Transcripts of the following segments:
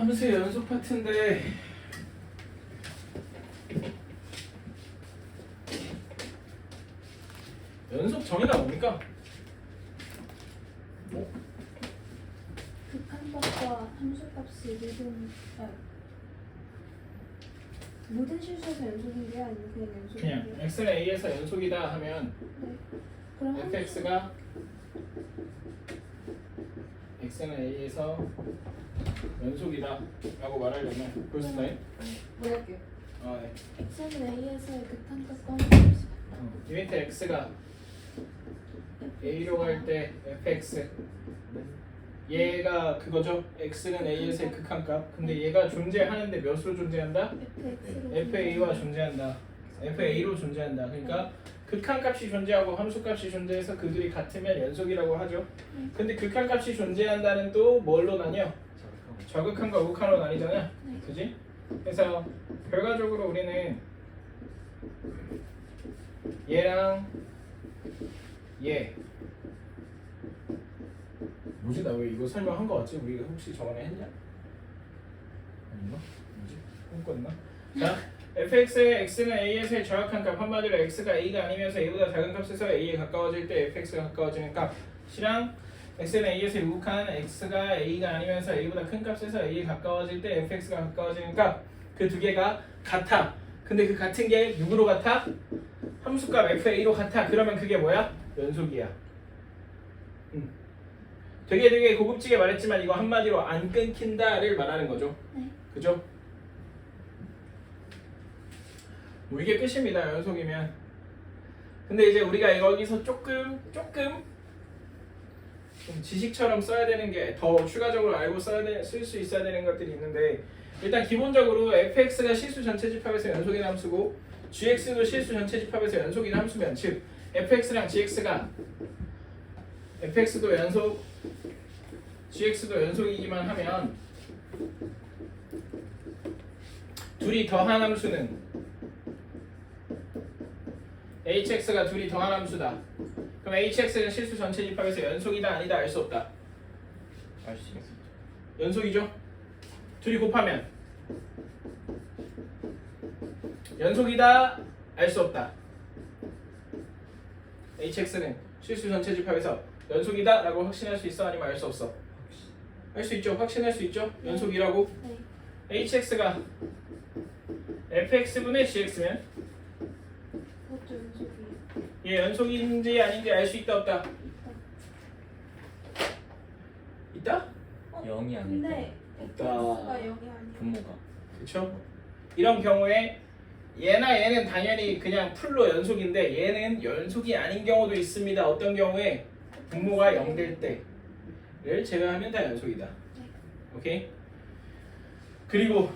함수의 연속 파트인데 연속 정의가 뭡니까? 극한값과 함수값이 모든 실수에서 연속인 게 아니면 그냥 연속인 그냥 게 x는 a에서 연속이다 하면 네. 그럼 fx가 x는 a에서 연속이다 라고 말하려면 볼수나요? 뭐랄게요? 네. x는 a에서의 극한값과 함수값이 이 밑에 x가 a로 갈 때 fx 얘가 그거죠? x는 a에서의 극한값 근데 얘가 존재하는데 몇으로 존재한다? fx로 fa와 존재한다 fa로 존재한다 그러니까 극한값이 존재하고 함수값이 존재해서 그들이 같으면 연속이라고 하죠 근데 극한값이 존재한다는 또 뭘로 나뉘어? 저극한과 우극한으로 나뉘잖아 네. 그지? 그래서 결과적으로 우리는 얘랑 얘 뭐지? 나 왜 이거 설명한 거 같지? 우리가 혹시 저번에 했냐? 아닌가? 뭐지? 꿈꿨나? 자, fx의 x는 a에서의 정확한 값 한마디로 x가 a가 아니면서 a보다 작은 값에서 a에 가까워질 때 fx가 가까워지는 값이랑 x는 a에서의 우극한 x가 a가 아니면서 a보다 큰 값에서 a에 가까워질 때 fx가 가까워지는 값 그 두 개가 같아 근데 그 같은 게 누구로 같아? 함수값 fa로 같아 그러면 그게 뭐야? 연속이야 되게 고급지게 말했지만 이거 한마디로 안 끊긴다를 말하는 거죠. 네. 그죠? 뭐 이게 끝입니다. 연속이면. 근데 이제 우리가 여기서 조금 좀 지식처럼 써야 되는 게 더 추가적으로 알고 쓸 수 있어야 되는 것들이 있는데 일단 기본적으로 fx가 실수 전체 집합에서 연속인 함수고 gx도 실수 전체 집합에서 연속인 함수면 즉 fx랑 fx도 연속 gx도 연속이기만 하면 둘이 더한 함수는 hx가 둘이 더한 함수다. 그럼 hx는 실수 전체 집합에서 연속이다 아니다 알 수 없다. 알 수 있어. 연속이죠? 둘이 곱하면 연속이다 알 수 없다. hx는 실수 전체 집합에서 연속이다 라고 확신할 수 있어 아니면 알 수 없어? 할 수 있죠. 확신할 수 있죠. 연속이라고. 네. hx가 fx분의 gx면 그것도 연속이에요. 얘 연속인지 아닌지 알 수 있다 없다? 있다? 0이 아닐까? 근데 없다. fx가 0이 아니에요. 분모가. 그쵸? 이런 경우에 얘나 얘는 당연히 그냥 풀로 연속인데 얘는 연속이 아닌 경우도 있습니다. 어떤 경우에? 분모가 0 될 때를 제외하면 다 연속이다. 오케이? 그리고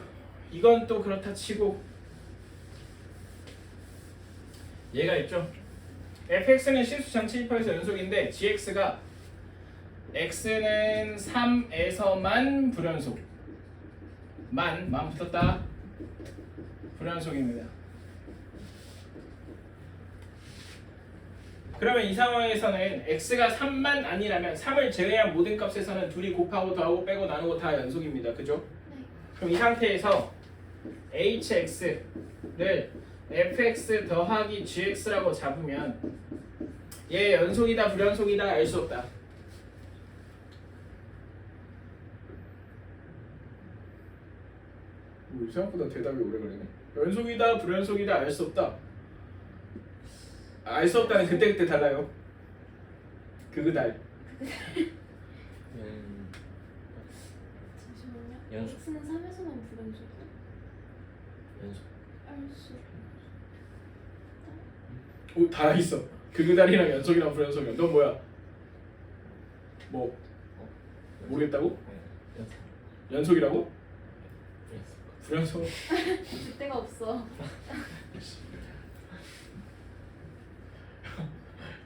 이건 또 그렇다 치고 얘가 있죠. fx는 실수 전체 집합에서 연속인데 gx가 x는 3에서만 불연속 만 붙었다 불연속입니다. 그러면 이 상황에서는 x가 3만 아니라면 3을 제외한 모든 값에서는 둘이 곱하고 더하고 빼고 나누고 다 연속입니다. 그죠? 네. 그럼 이 상태에서 hx를 fx 더하기 gx라고 잡으면 얘 연속이다 불연속이다 알 수 없다. 생각보다 대답이 오래 걸리네. 연속이다 불연속이다 알 수 없다. 알 수 없다는 그때 달라요. 그날. 잠시만요. 연속. x는 3에서만 불연속이요? 연속. 알수 오, 다 있어. 그날이랑 연속이랑 불연속이랑. 넌 뭐야? 뭐 모르겠다고? 네. 연속. 연속이라고? 연속. 불연속. 그때가 없어.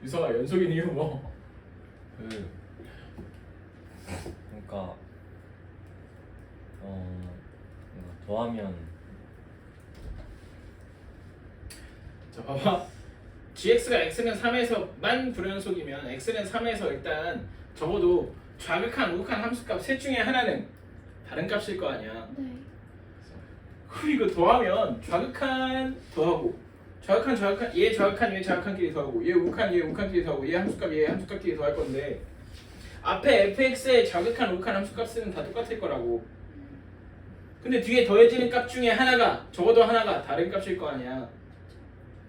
유성아 연속인 이유 뭐? 그러니까 뭔가 더하면 자 봐봐. gx가 x는 3에서만 불연속이면 x는 3에서 일단 적어도 좌극한 우극한 함수값 셋 중에 하나는 다른 값일 거 아니야. 네. 그럼 이거 더하면 좌극한 더하고 좌극한 얘 좌극한끼리 더하고 얘 우극한끼리 더하고 얘 함수값끼리 더할 건데 앞에 fx의 좌극한 우극한 함수값은 다 똑같을 거라고. 근데 뒤에 더해지는 값 중에 하나가 적어도 하나가 다른 값일 거 아니야.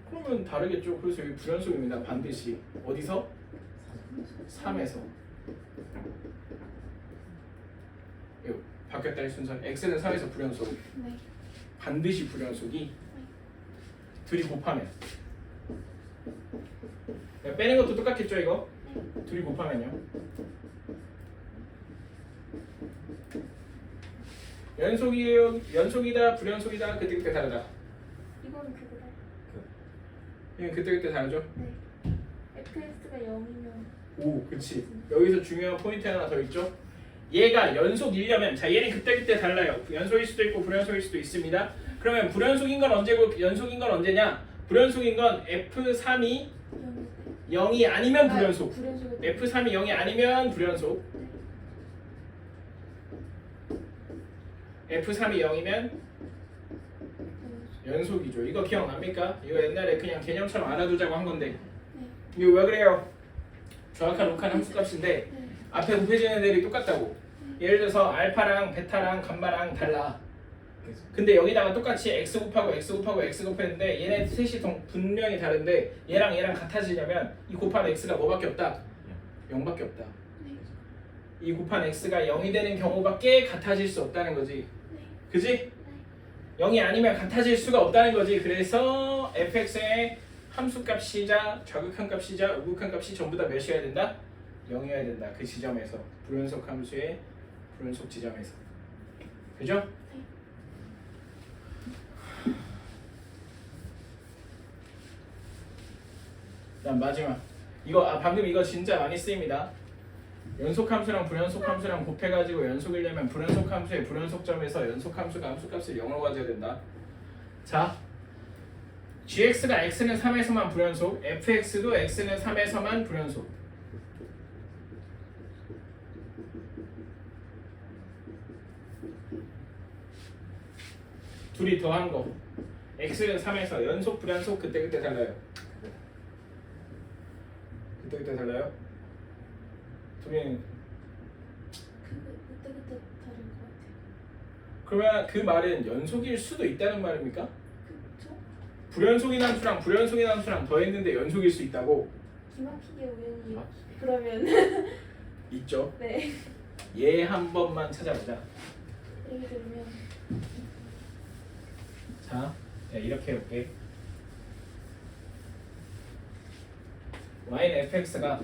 그러면 다르겠죠. 그래서 여기 불연속입니다. 반드시 어디서? 3에서. 이거 바뀌었다 이 순서. x는 3에서 불연속. 네. 반드시 불연속이 둘이 곱하면 빼는 것도 똑같겠죠 이거? 둘이 곱하면요 연속이다 불연속이다 그때 다르다. 이거는 그거다. 이건 그때 다르죠? 네. fx가 0이면 오 그치. 여기서 중요한 포인트 하나 더 있죠? 얘가 연속이려면 자 얘는 그때 달라요. 연속일 수도 있고 불연속일 수도 있습니다. 그러면 불연속인 건 언제고 연속인 건 언제냐? 불연속인 건 f3이 0이 아니면 불연속. f3이 0이 아니면 불연속. f3이 0이면 연속이죠. 이거 기억납니까? 이거 옛날에 그냥 개념처럼 알아두자고 한 건데 이거 왜 그래요? 정확한 룩한 함수값인데 앞에 곱해지는 애들이 똑같다고. 예를 들어서 알파랑 베타랑 감마랑 달라. 근데 여기다가 똑같이 x 곱하고 x 곱했는데 얘네 셋이 분명히 다른데 얘랑 같아지려면 이 곱한 x가 뭐밖에 없다? 0밖에 없다. 이 곱한 x가 0이 되는 경우밖에 같아질 수 없다는 거지. 그지? 0이 아니면 같아질 수가 없다는 거지. 그래서 fx의 함수값이자 좌극한 값이자 우극한 값이 전부 다 몇이어야 된다? 0이어야 된다. 그 지점에서 불연속 함수의 불연속 지점에서. 그죠? 그다음 마지막 이거 방금 이거 진짜 많이 쓰입니다. 연속 함수랑 불연속 함수랑 곱해가지고 연속이려면 불연속 함수의 불연속점에서 연속 함수가 함수값을 0으로 가져야 된다. 자, gx가 x는 3에서만 불연속, fx도 x는 3에서만 불연속. 둘이 더한 거. x는 3에서 연속 불연속 그때 달라요. 그때 달라요? 둘이 그때 다른 것 같아요. 그러면 그 말은 연속일 수도 있다는 말입니까? 그쵸? 불연속인 함수랑 더했는데 연속일 수 있다고? 기막히게 우연히 그러면 있죠. 네. 얘 한 번만 찾아보자. 예를 들면 자, 이렇게 해볼게. y는 fx가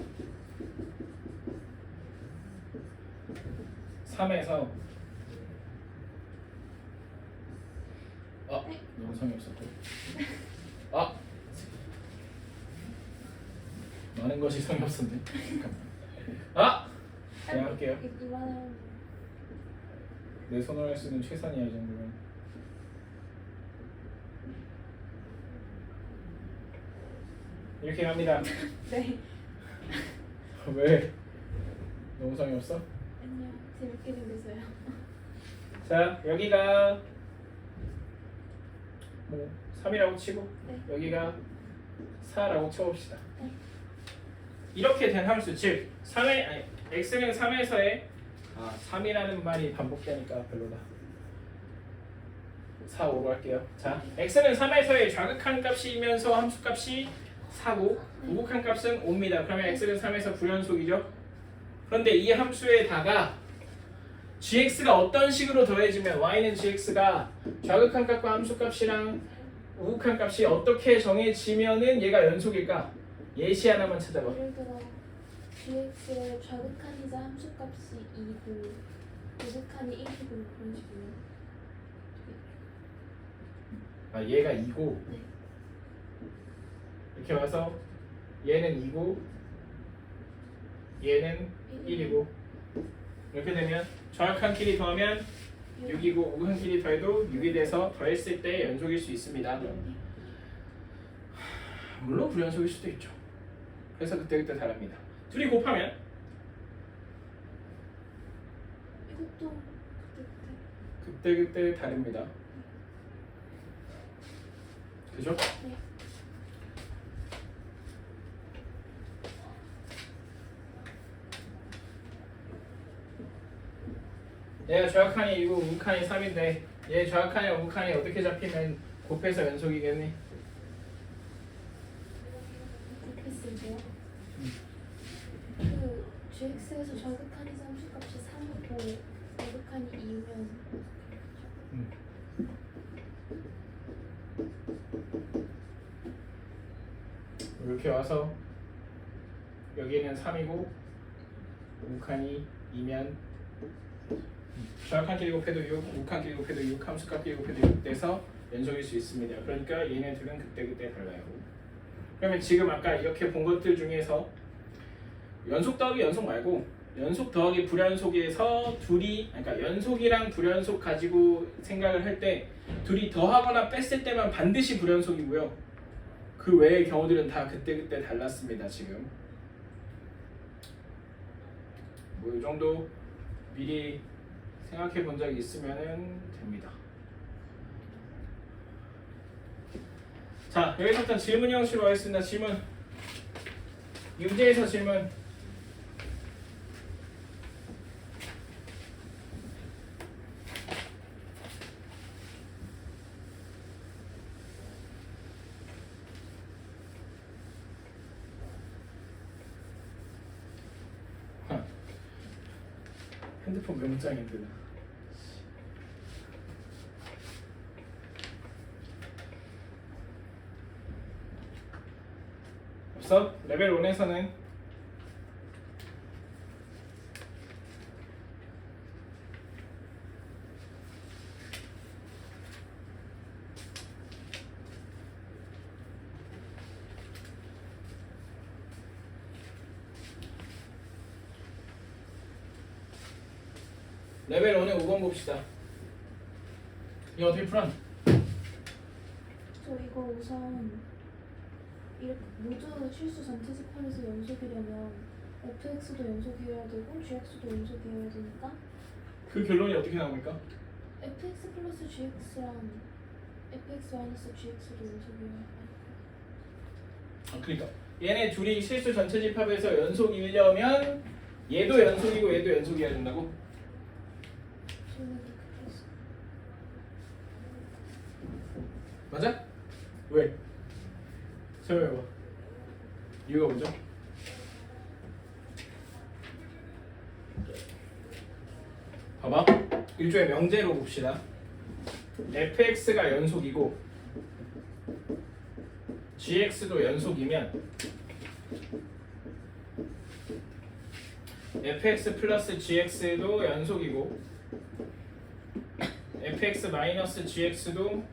3에서 영상이 없었고 많은 것이 성이 없었네. 잠깐만. 그냥 할게요. 이만한 내 손으로 할 수 있는 최선이야 이 정도면. 이렇게 합니다. 네. 왜? 너무 성이 없어? 아니요. 재밌게 생겨서요. 자, 여기가 뭐 3이라고 치고 네. 여기가 4라고 쳐봅시다. 네. 이렇게 된 함수 즉 3의 x는 3에서의 3이라는 말이 반복되니까 별로다. 4, 5로 할게요. 자, x는 3에서의 좌극한 값이면서 함수값이 4고 우극한 값은 5입니다. 그러면 x는 3에서 불연속이죠. 그런데 이 함수에다가 gx가 어떤 식으로 더해지면 y는 gx가 좌극한 값과 함수값이랑 우극한 값이 어떻게 정해지면은 얘가 연속일까? 예시 하나만 찾아봐. 예를 들어 gx의 좌극한이자 함수값이 2고 우극한이 1이고 그런 식으로. 얘가 2고 네. 이렇게 와서 얘는 2고 얘는 1이고 이렇게 되면 좌극한 끼리 더하면 6이고 우극한 끼리 더해도 6이 돼서 더했을 때 연속일 수 있습니다. 물론 불연속일 수도 있죠. 그래서 그때 다릅니다. 둘이 곱하면 이것도 그때 그때그때 다릅니다. 그죠? 네. 얘가 좌극한이 2고 우극한이 3인데 얘 좌극한이랑 우극한이 어떻게 잡히면 곱해서 연속이겠니? 곱했을게요. 그 GX에서 저극한이 함수값이 3이고 저극한이 2면 이렇게 와서 여기는 3이고 우극한이 2면 좌극한끼리 곱해도 6, 우극한끼리 곱해도 6, 함수값끼리 곱해도 6 돼서 연속일 수 있습니다. 그러니까 얘네들은 그때그때 달라요. 그러면 지금 아까 이렇게 본 것들 중에서 연속 더하기 연속 말고 연속 더하기 불연속에서 둘이 그러니까 연속이랑 불연속 가지고 생각을 할 때 둘이 더하거나 뺐을 때만 반드시 불연속이고요. 그 외의 경우들은 다 그때그때 달랐습니다. 지금 뭐 이 정도 미리 생각해 본 적이 있으면은 됩니다. 자, 여기서부터 질문 형식으로 하겠습니다. 질문. 유제에서 질문. 핸드폰 메모장인데 나. 없어? 레벨 1에서는 레벨 1의 5번 봅시다. 이거 어떻게 풀었? 저 이거 우선 이렇게 모두 실수 전체집합에서 연속이려면 fx도 연속이어야 되고 gx도 연속이어야 되니까 그 결론이 어떻게 나옵니까? fx 플러스 gx랑 fx 마이너스 gx도 연속이어야 그러니까 얘네 둘이 실수 전체 집합에서 연속이려면 얘도 연속이고 얘도 연속이어야 된다고? 저는 그렇게 풀었어. 맞아? 왜? 설명해봐. 이유가 뭐죠? 봐봐. 일종의 명제로 봅시다. fx가 연속이고 gx도 연속이면 fx 플러스 gx도 연속이고 fx 마이너스 gx도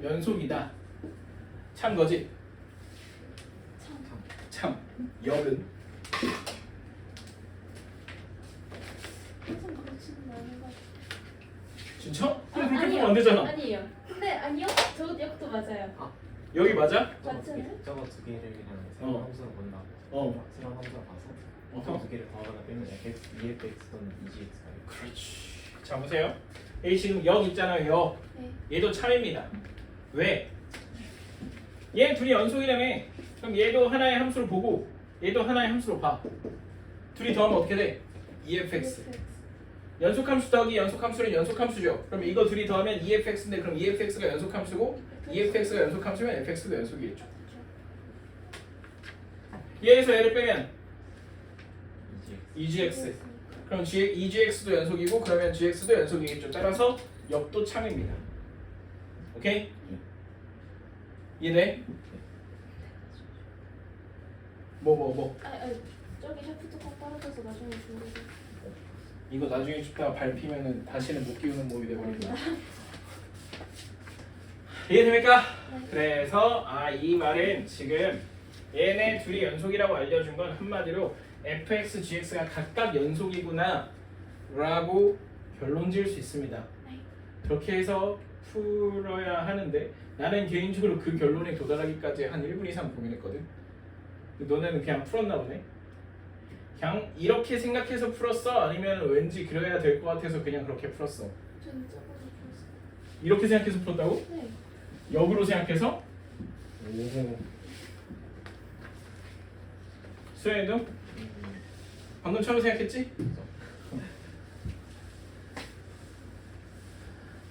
연속이다. 참 거지? 참. 열은 항상 그렇지는 않은 것 같아요. 진짜? 그래 그렇게 보면 안 되잖아. 아니에요. 근데 아니요. 저것도 맞아요. 여기 맞아? 맞잖아요. 저거 두 개를 그냥 새로운 함수로 본다고. 새로운 함수로 봐서 저거 두 개를 더하거나 빼면 fx, 2fx 또는 2gx가 그렇지. 자 보세요. 여기 지금 역 있잖아요. 역. 네. 얘도 참입니다. 왜? 얘 둘이 연속이라며. 그럼 얘도 하나의 함수로 보고 얘도 하나의 함수로 봐. 둘이 더하면 어떻게 돼? 2fx. 연속함수 더하기 연속함수는 연속함수죠. 그럼 이거 둘이 더하면 2fx인데 그럼 2fx가 연속함수고 2fx가 연속함수면 fx도 연속이겠죠. 얘에서 얘를 빼면 2gx. 그럼 EGX도 연속이고 그러면 GX도 연속이겠죠. 따라서 역도 참입니다. 오케이? 이해돼? 뭐? 저기 샤프트 꼭 떨어져서 나중에 주고. 이거 나중에 춥다가 밟히면은 다시는 못 끼우는 몸이 돼버린다. 이해됩니까? 네. 그래서 이 말은 지금 얘네 둘이 연속이라고 알려준 건 한마디로 fx, gx가 각각 연속이구나 라고 결론 지을 수 있습니다. 네. 그렇게 해서 풀어야 하는데 나는 개인적으로 그 결론에 도달하기까지 한 1분 이상 고민했거든. 너네는 그냥 풀었나 보네. 그냥 이렇게 생각해서 풀었어? 아니면 왠지 그래야 될 것 같아서 그냥 그렇게 풀었어? 저는 저거를 풀었어요. 이렇게 생각해서 풀었다고? 네. 역으로 생각해서? 오. 수현이도? 방금 처음 생각했지?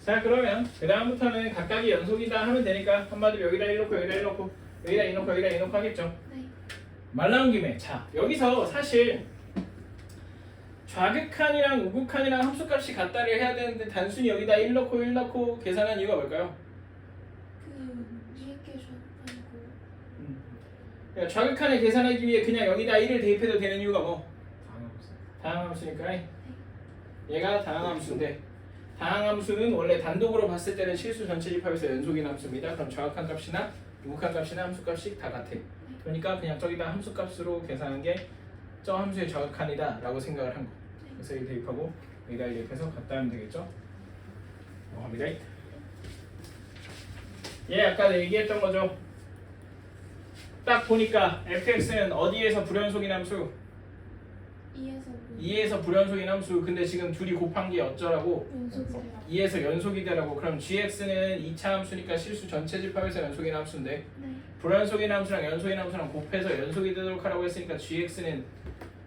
자 그러면 그 다음부터는 각각이 연속이다 하면 되니까 한마디로 여기다 1 넣고 여기다 1 넣고 여기다 2 넣고 여기다 2 넣고 하겠죠. 네. 말 나온 김에 자 여기서 사실 좌극한이랑 우극한이랑 함수값이 같다를 해야 되는데 단순히 여기다 1 넣고 1 넣고 계산한 이유가 뭘까요? 그 위에 게 아니고 그러니까 좌극한을 계산하기 위해 그냥 여기다 1을 대입해도 되는 이유가 뭐? 다항함수. 다항함수니까 얘가 다항함수인데 다항함수는 원래 단독으로 봤을 때는 실수 전체 집합에서 연속인 함수입니다. 그럼 좌극한 값이나 우극한 값이나 함수값이 다 같아. 그러니까 그냥 저기다 함수값으로 계산한 게 저 함수의 좌극한이다 라고 생각을 한 거. 그래서 1 대입하고 여기다 1 대입해서 갖다 하면 되겠죠. 합니다. 얘 아까 얘기했던 거죠. 딱 보니까 fx는 어디에서 불연속인 함수? 2에서 불연속인 함수. 근데 지금 둘이 곱한 게 어쩌라고? 연속이래요. 2에서 연속이 되라고. 그럼 gx는 2차 함수니까 실수 전체 집합에서 연속인 함수인데 네. 불연속인 함수랑 연속인 함수랑 곱해서 연속이 되도록 하라고 했으니까 gx는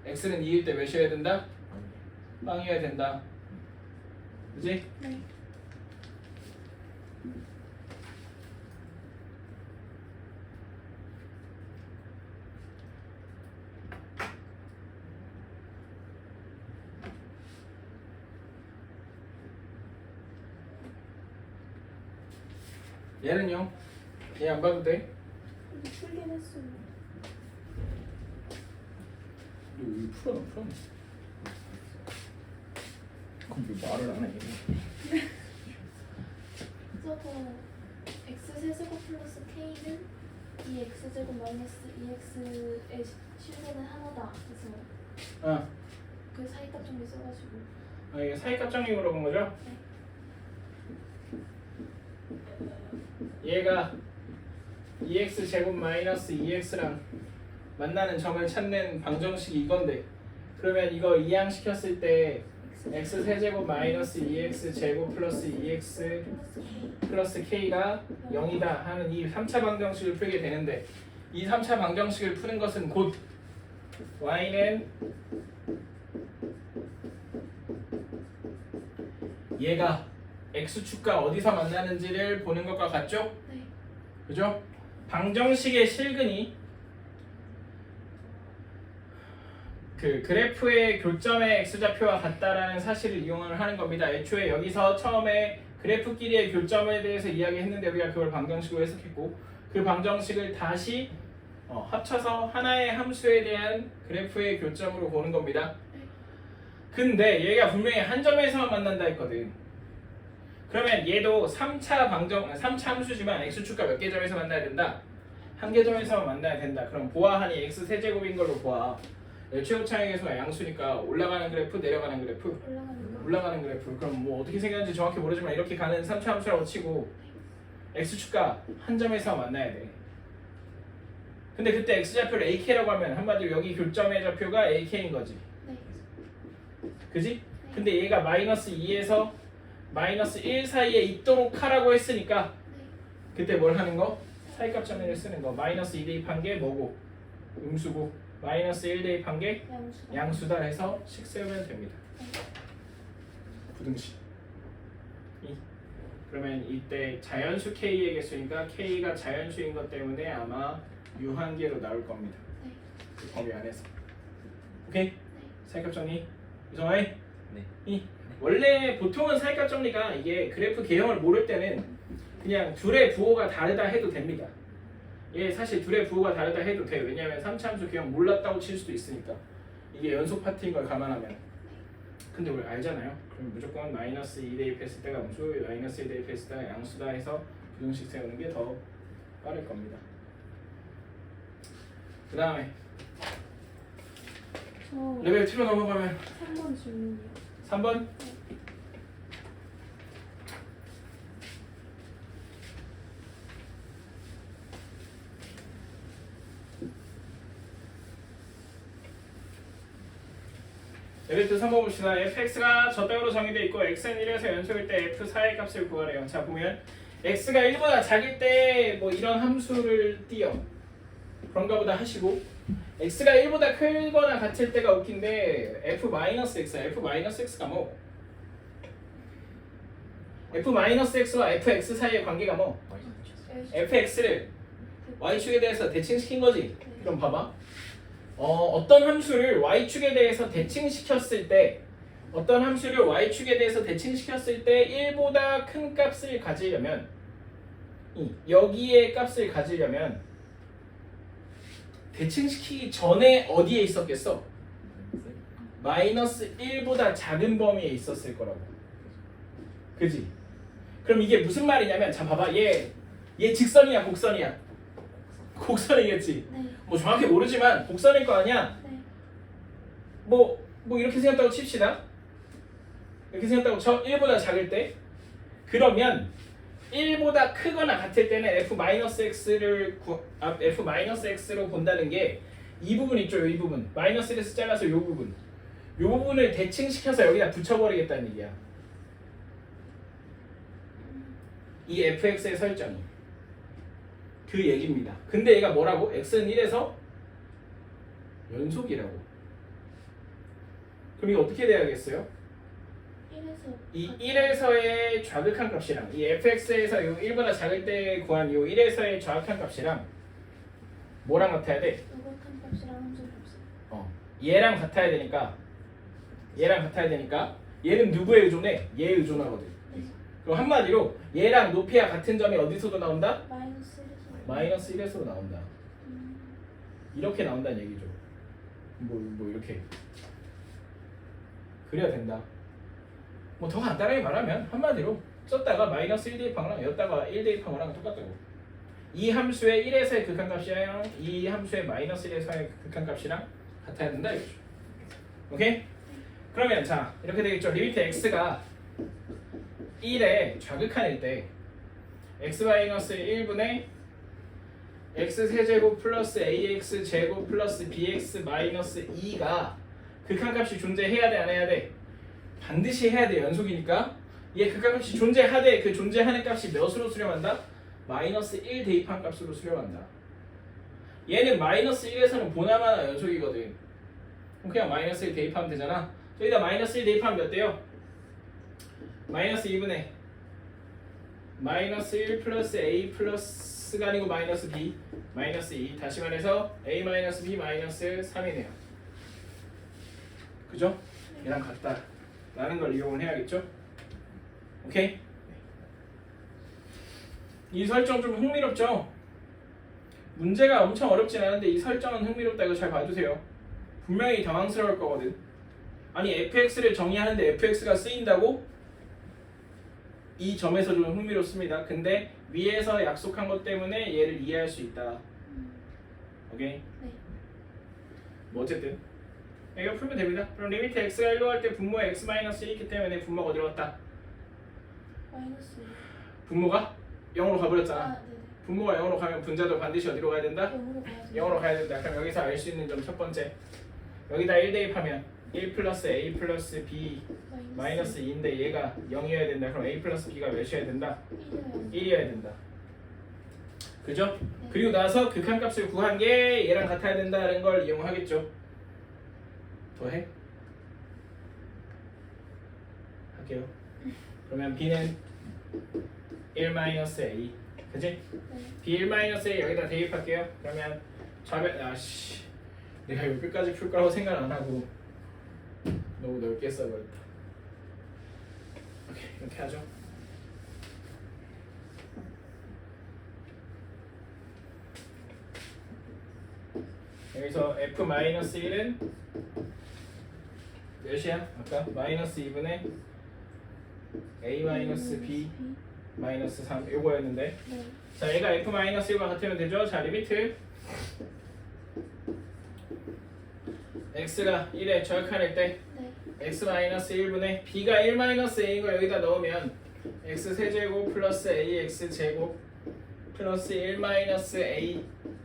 x는 2일 때 몇이어야 된다? 빵이어야 된다. 그지? 네. 얘는요? 얘 안 봐도 돼? 근데 풀긴 했어요. 여기 풀어놔. 그럼 왜 말을 안 해? 저거 x 세제곱 플러스 k는 2x 제곱 마이너스 2x의 실제는 하나다. 그래서 어. 그 사이값 정리 써가지고. 아 이게 사이값 정리 물어본 거죠? 얘가 2x 제곱 마이너스 2x랑 만나는 점을 찾는 방정식이 이건데 그러면 이거 이항시켰을 때 x 세제곱 마이너스 2x 제곱 플러스 2x 플러스 k가 0이다 하는 이 3차 방정식을 풀게 되는데 이 3차 방정식을 푸는 것은 곧 y는 얘가 x축과 어디서 만나는지를 보는 것과 같죠? 네. 그죠? 방정식의 실근이 그 그래프의 교점의 x좌표와 같다라는 사실을 이용을 하는 겁니다. 애초에 여기서 처음에 그래프끼리의 교점에 대해서 이야기했는데 우리가 그걸 방정식으로 해석했고 그 방정식을 다시 합쳐서 하나의 함수에 대한 그래프의 교점으로 보는 겁니다. 근데 얘가 분명히 한 점에서만 만난다 했거든. 그러면 얘도 3차 함수지만 x축과 몇 개 점에서 만나야 된다? 한 개 점에서만 만나야 된다. 그럼 보아하니 x 세제곱인 걸로 보아. 최고차의 계수가 양수니까 올라가는 그래프, 내려가는 그래프, 올라가는 그래프. 그럼 뭐 어떻게 생겼는지 정확히 모르지만 이렇게 가는 3차 함수라고 치고 x축과 한 점에서 만나야 돼. 근데 그때 x좌표를 ak라고 하면 한마디로 여기 교점의 좌표가 ak인 거지. 네. 그지? 근데 얘가 마이너스 2에서 마이너스 1 사이에 있도록 하라고 했으니까 그때 뭘 하는 거? 사이값 정리를 쓰는 거. 마이너스 2 대입한 게 뭐고? 음수고 마이너스 1 대입한 게 양수다 해서 식 세우면 됩니다. 부등식. 그러면 이때 자연수 k의 개수니까 k가 자연수인 것 때문에 아마 유한계로 나올 겁니다. 그 범위 안에서. 오케이? 사이값 정리. 이성아이? 네. 원래 보통은 사이값 정리가 이게 그래프 개형을 모를 때는 그냥 둘의 부호가 다르다 해도 됩니다. 얘 사실 둘의 부호가 다르다 해도 돼. 왜냐면 3차 함수 개형 몰랐다고 칠 수도 있으니까. 이게 연속 파트인 걸 감안하면. 근데 우리 알잖아요. 그럼 무조건 마이너스 2 대입했을 때가 음수, 마이너스 2 대입했을 때가 양수다 해서 부등식 세우는 게 더 빠를 겁니다. 그 다음에 저 레벨 2로 넘어가면 3번 질문이요. 3번? 예를 들어 3번 봅시다. fx가 저땅으로 정의되어 있고 x는 1에서 연속일 때 f4의 값을 구하래요. 자 보면 x가 1보다 작을 때 뭐 이런 함수를 띄어 그런가 보다 하시고 x가 1보다 크거나 같을 때가 웃긴데 f-x, f-x가 뭐 f-x와 fx 사이의 관계가 뭐 fx를 y축에 대해서 대칭시킨 거지. 그럼 봐봐. 어떤 함수를 y축에 대해서 대칭시켰을 때 어떤 함수를 y축에 대해서 대칭시켰을 때 1보다 큰 값을 가지려면 여기에 값을 가지려면 대칭시키기 전에 어디에 있었겠어? 마이너스 1보다 작은 범위에 있었을 거라고. 그지? 그럼 이게 무슨 말이냐면 자 봐봐. 얘 직선이야 곡선이야? 곡선이겠지. 네. 뭐 정확히 모르지만 곡선일 거 아니야. 네. 뭐 이렇게 생겼다고 칩시다. 이렇게 생겼다고 쳐. 1보다 작을 때 그러면 1보다 크거나 같을 때는 f-x로 본다는 게 이 부분 있죠. 이 부분 마이너스 1에서 잘라서 이 부분을 대칭시켜서 여기다 붙여버리겠다는 얘기야. 이 fx의 설정이 그 얘기입니다. 근데 얘가 뭐라고? x는 1에서 연속이라고. 그럼 이거 어떻게 돼야겠어요? 1에서 이 1에서의 좌극한 값이랑 이 fx에서 이 1보다 작을 때 구한 이 1에서의 좌극한 값이랑 뭐랑 같아야 돼? 요거한 값이랑 함수 값이. 얘랑 같아야 되니까 얘는 누구에 의존해? 얘에 의존하거든. 네. 그럼 한마디로 얘랑 높이와 같은 점이 어디서도 나온다? 마이너스 1에서. 마이너스 1에서 나온다. 이렇게 나온다는 얘기죠. 뭐 이렇게 그래야 된다. 뭐 더 간단하게 말하면 한마디로 썼다가 마이너스 1 대입한 거랑 였다가 1 대입한 거랑 똑같다고. 이 함수의 1에서의 극한값이랑 이 함수의 마이너스 1에서의 극한값이랑 같아야 된다 이거죠. 오케이? 그러면 자 이렇게 되겠죠. 리미트 x가 1의 좌극한일 때 x-1분의 x세제곱 플러스 ax제곱 플러스 bx 마이너스 2가 극한값이 존재해야 돼 안 해야 돼? 반드시 해야 돼. 연속이니까 얘 극한값이 존재하되 그 존재하는 값이 몇으로 수렴한다? 마이너스 1 대입한 값으로 수렴한다. 얘는 마이너스 1에서는 보나마나 연속이거든. 그럼 그냥 마이너스 1 대입하면 되잖아. 저기다 마이너스 1 대입하면 몇 돼요? 마이너스 2분의 마이너스 1 플러스 a 플러스가 아니고 마이너스 b 마이너스 2 다시 말해서 a 마이너스 b 마이너스 3이네요. 그죠? 얘랑 같다 라는 걸 이용을 해야겠죠? 오케이? 이 설정 좀 흥미롭죠? 문제가 엄청 어렵진 않은데 이 설정은 흥미롭다. 이거 잘 봐주세요. 분명히 당황스러울 거거든. 아니 fx를 정의하는데 fx가 쓰인다고? 이 점에서 좀 흥미롭습니다. 근데 위에서 약속한 것 때문에 얘를 이해할 수 있다. 오케이? 네. 뭐 어쨌든 이거 풀면 됩니다. 그럼 리미트 x가 1로 할 때 분모에 x-1이 때문에 분모가 어디로 갔다? 마이너스 1. 분모가 0으로 가버렸잖아. 아, 네네. 분모가 0으로 가면 분자도 반드시 어디로 가야 된다? 0으로 가야죠. 0으로 가야 된다. 그럼 여기서 알 수 있는 점 첫 번째. 여기다 1 대입하면 1 플러스 a 플러스 b 마이너스 2인데 얘가 0이어야 된다. 그럼 a 플러스 b가 몇이어야 된다? 1이요. 1이어야 된다. 그죠? 그리고 나서 극한값을 구한 게 얘랑 같아야 된다는 걸 이용하겠죠. 더해? 할게요. 그러면 b는 1-a 그지? 네. b1-a 여기다 대입할게요. 그러면 내가 이거 끝까지 풀 거라고 생각 안 하고 너무 넓게 써버렸다. 오케이 이렇게 하죠. 여기서 f-1은 몇이야? 아까 마이너스 2분의 a-b 마이너스 3 요거였는데 네. 자 얘가 f-1과 같으면 되죠. 자 리미트 x가 1에 절칸일 때 네. x-1분의 b가 1-a인 거 여기다 넣으면 x세제곱 플러스 ax제곱 플러스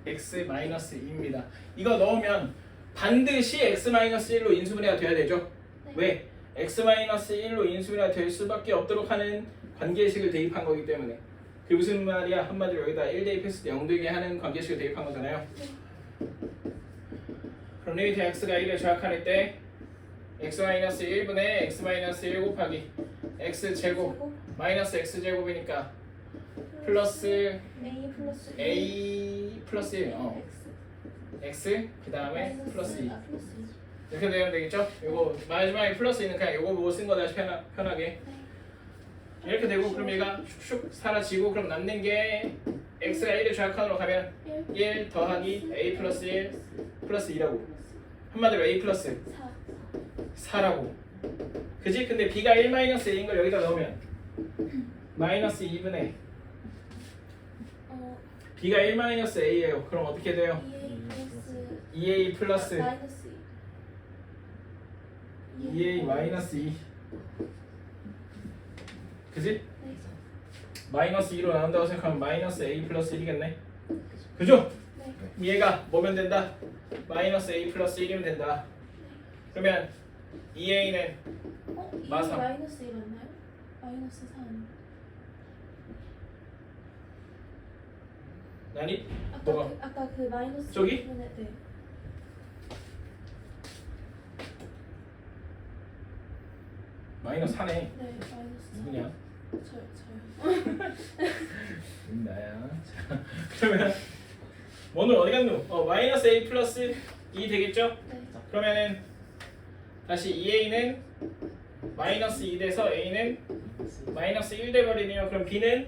1-ax-2입니다. 이거 넣으면 반드시 x-1로 인수분해가 돼야 되죠. 왜? x-1로 인수분해가 될 수밖에 없도록 하는 관계식을 대입한 거기 때문에. 그게 무슨 말이야? 한마디로 여기다 1 대입했을 때 0 되게 하는 관계식을 대입한 거잖아요. 그럼 리미트 x가 1에 절약할 때 x-1분의 x-1 곱하기 x제곱 마이너스 x제곱이니까 플러스 A 플러스 a 플러스 1 x 그 다음에 플러스 2 이렇게 되면 되겠죠? 요거 마지막에 플러스 2는 그냥 요거 보고 쓴 거다 편하게 이렇게 되고 그럼 얘가 슉슉 사라지고 그럼 남는 게 x가 1의 좌약한으로 가면 1 더하기 a 플러스 1 플러스 2라고 한마디로 a 플러스 4라고 그지? 근데 b가 1 마이너스 a인 걸 여기다 넣으면 마이너스 2분의 b가 1 마이너스 a예요. 그럼 어떻게 돼요? 2a 플러스 마이너스 2a 마이너스 2 그지? 마이너스 2로 나온다고 생각하면 마이너스 a 플러스 1이겠네 그죠? 네. 얘가 뭐면 된다? 마이너스 a 플러스 1이면 된다 그러면 2a는 이게 마삼. 마이너스 1 맞나요? 마이너스 3 아니? 뭐가? 아까 그 마이너스 저기? 1분의 네. 마이너스 4네 네 마이너스 3 누구냐? 저요 나야 자, 그러면 오늘 어디 갔노? 마이너스 a 플러스 2 되겠죠? 네 그러면은 다시 2a는 마이너스 2 돼서 a는 마이너스 1 돼버리네요. 그럼 b는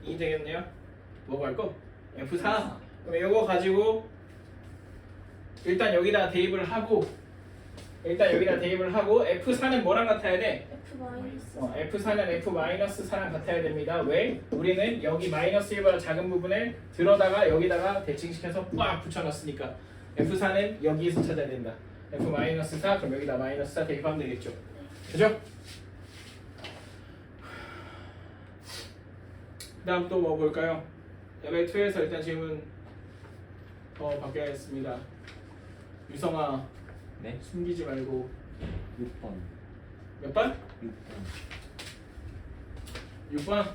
2 되겠네요. 뭐가 할 거? F4. 그럼 이거 가지고 일단 여기다 대입을 하고 F4는 뭐랑 같아야 돼? F 마이너스 F4는 F-4랑 같아야 됩니다. 왜? 우리는 여기 마이너스 1보다 작은 부분을 들어다가 여기다가 대칭시켜서 꽉 붙여놨으니까 F4는 여기에서 찾아야 된다. F-4 그럼 여기다 마이너스 4 대입하면 되겠죠. 그죠? 그 다음 또 뭐 볼까요? 레벨 2에서 일단 질문 더 받겠습니다. 유성아 네? 숨기지 말고 6번. 몇 번? 6번. 6번?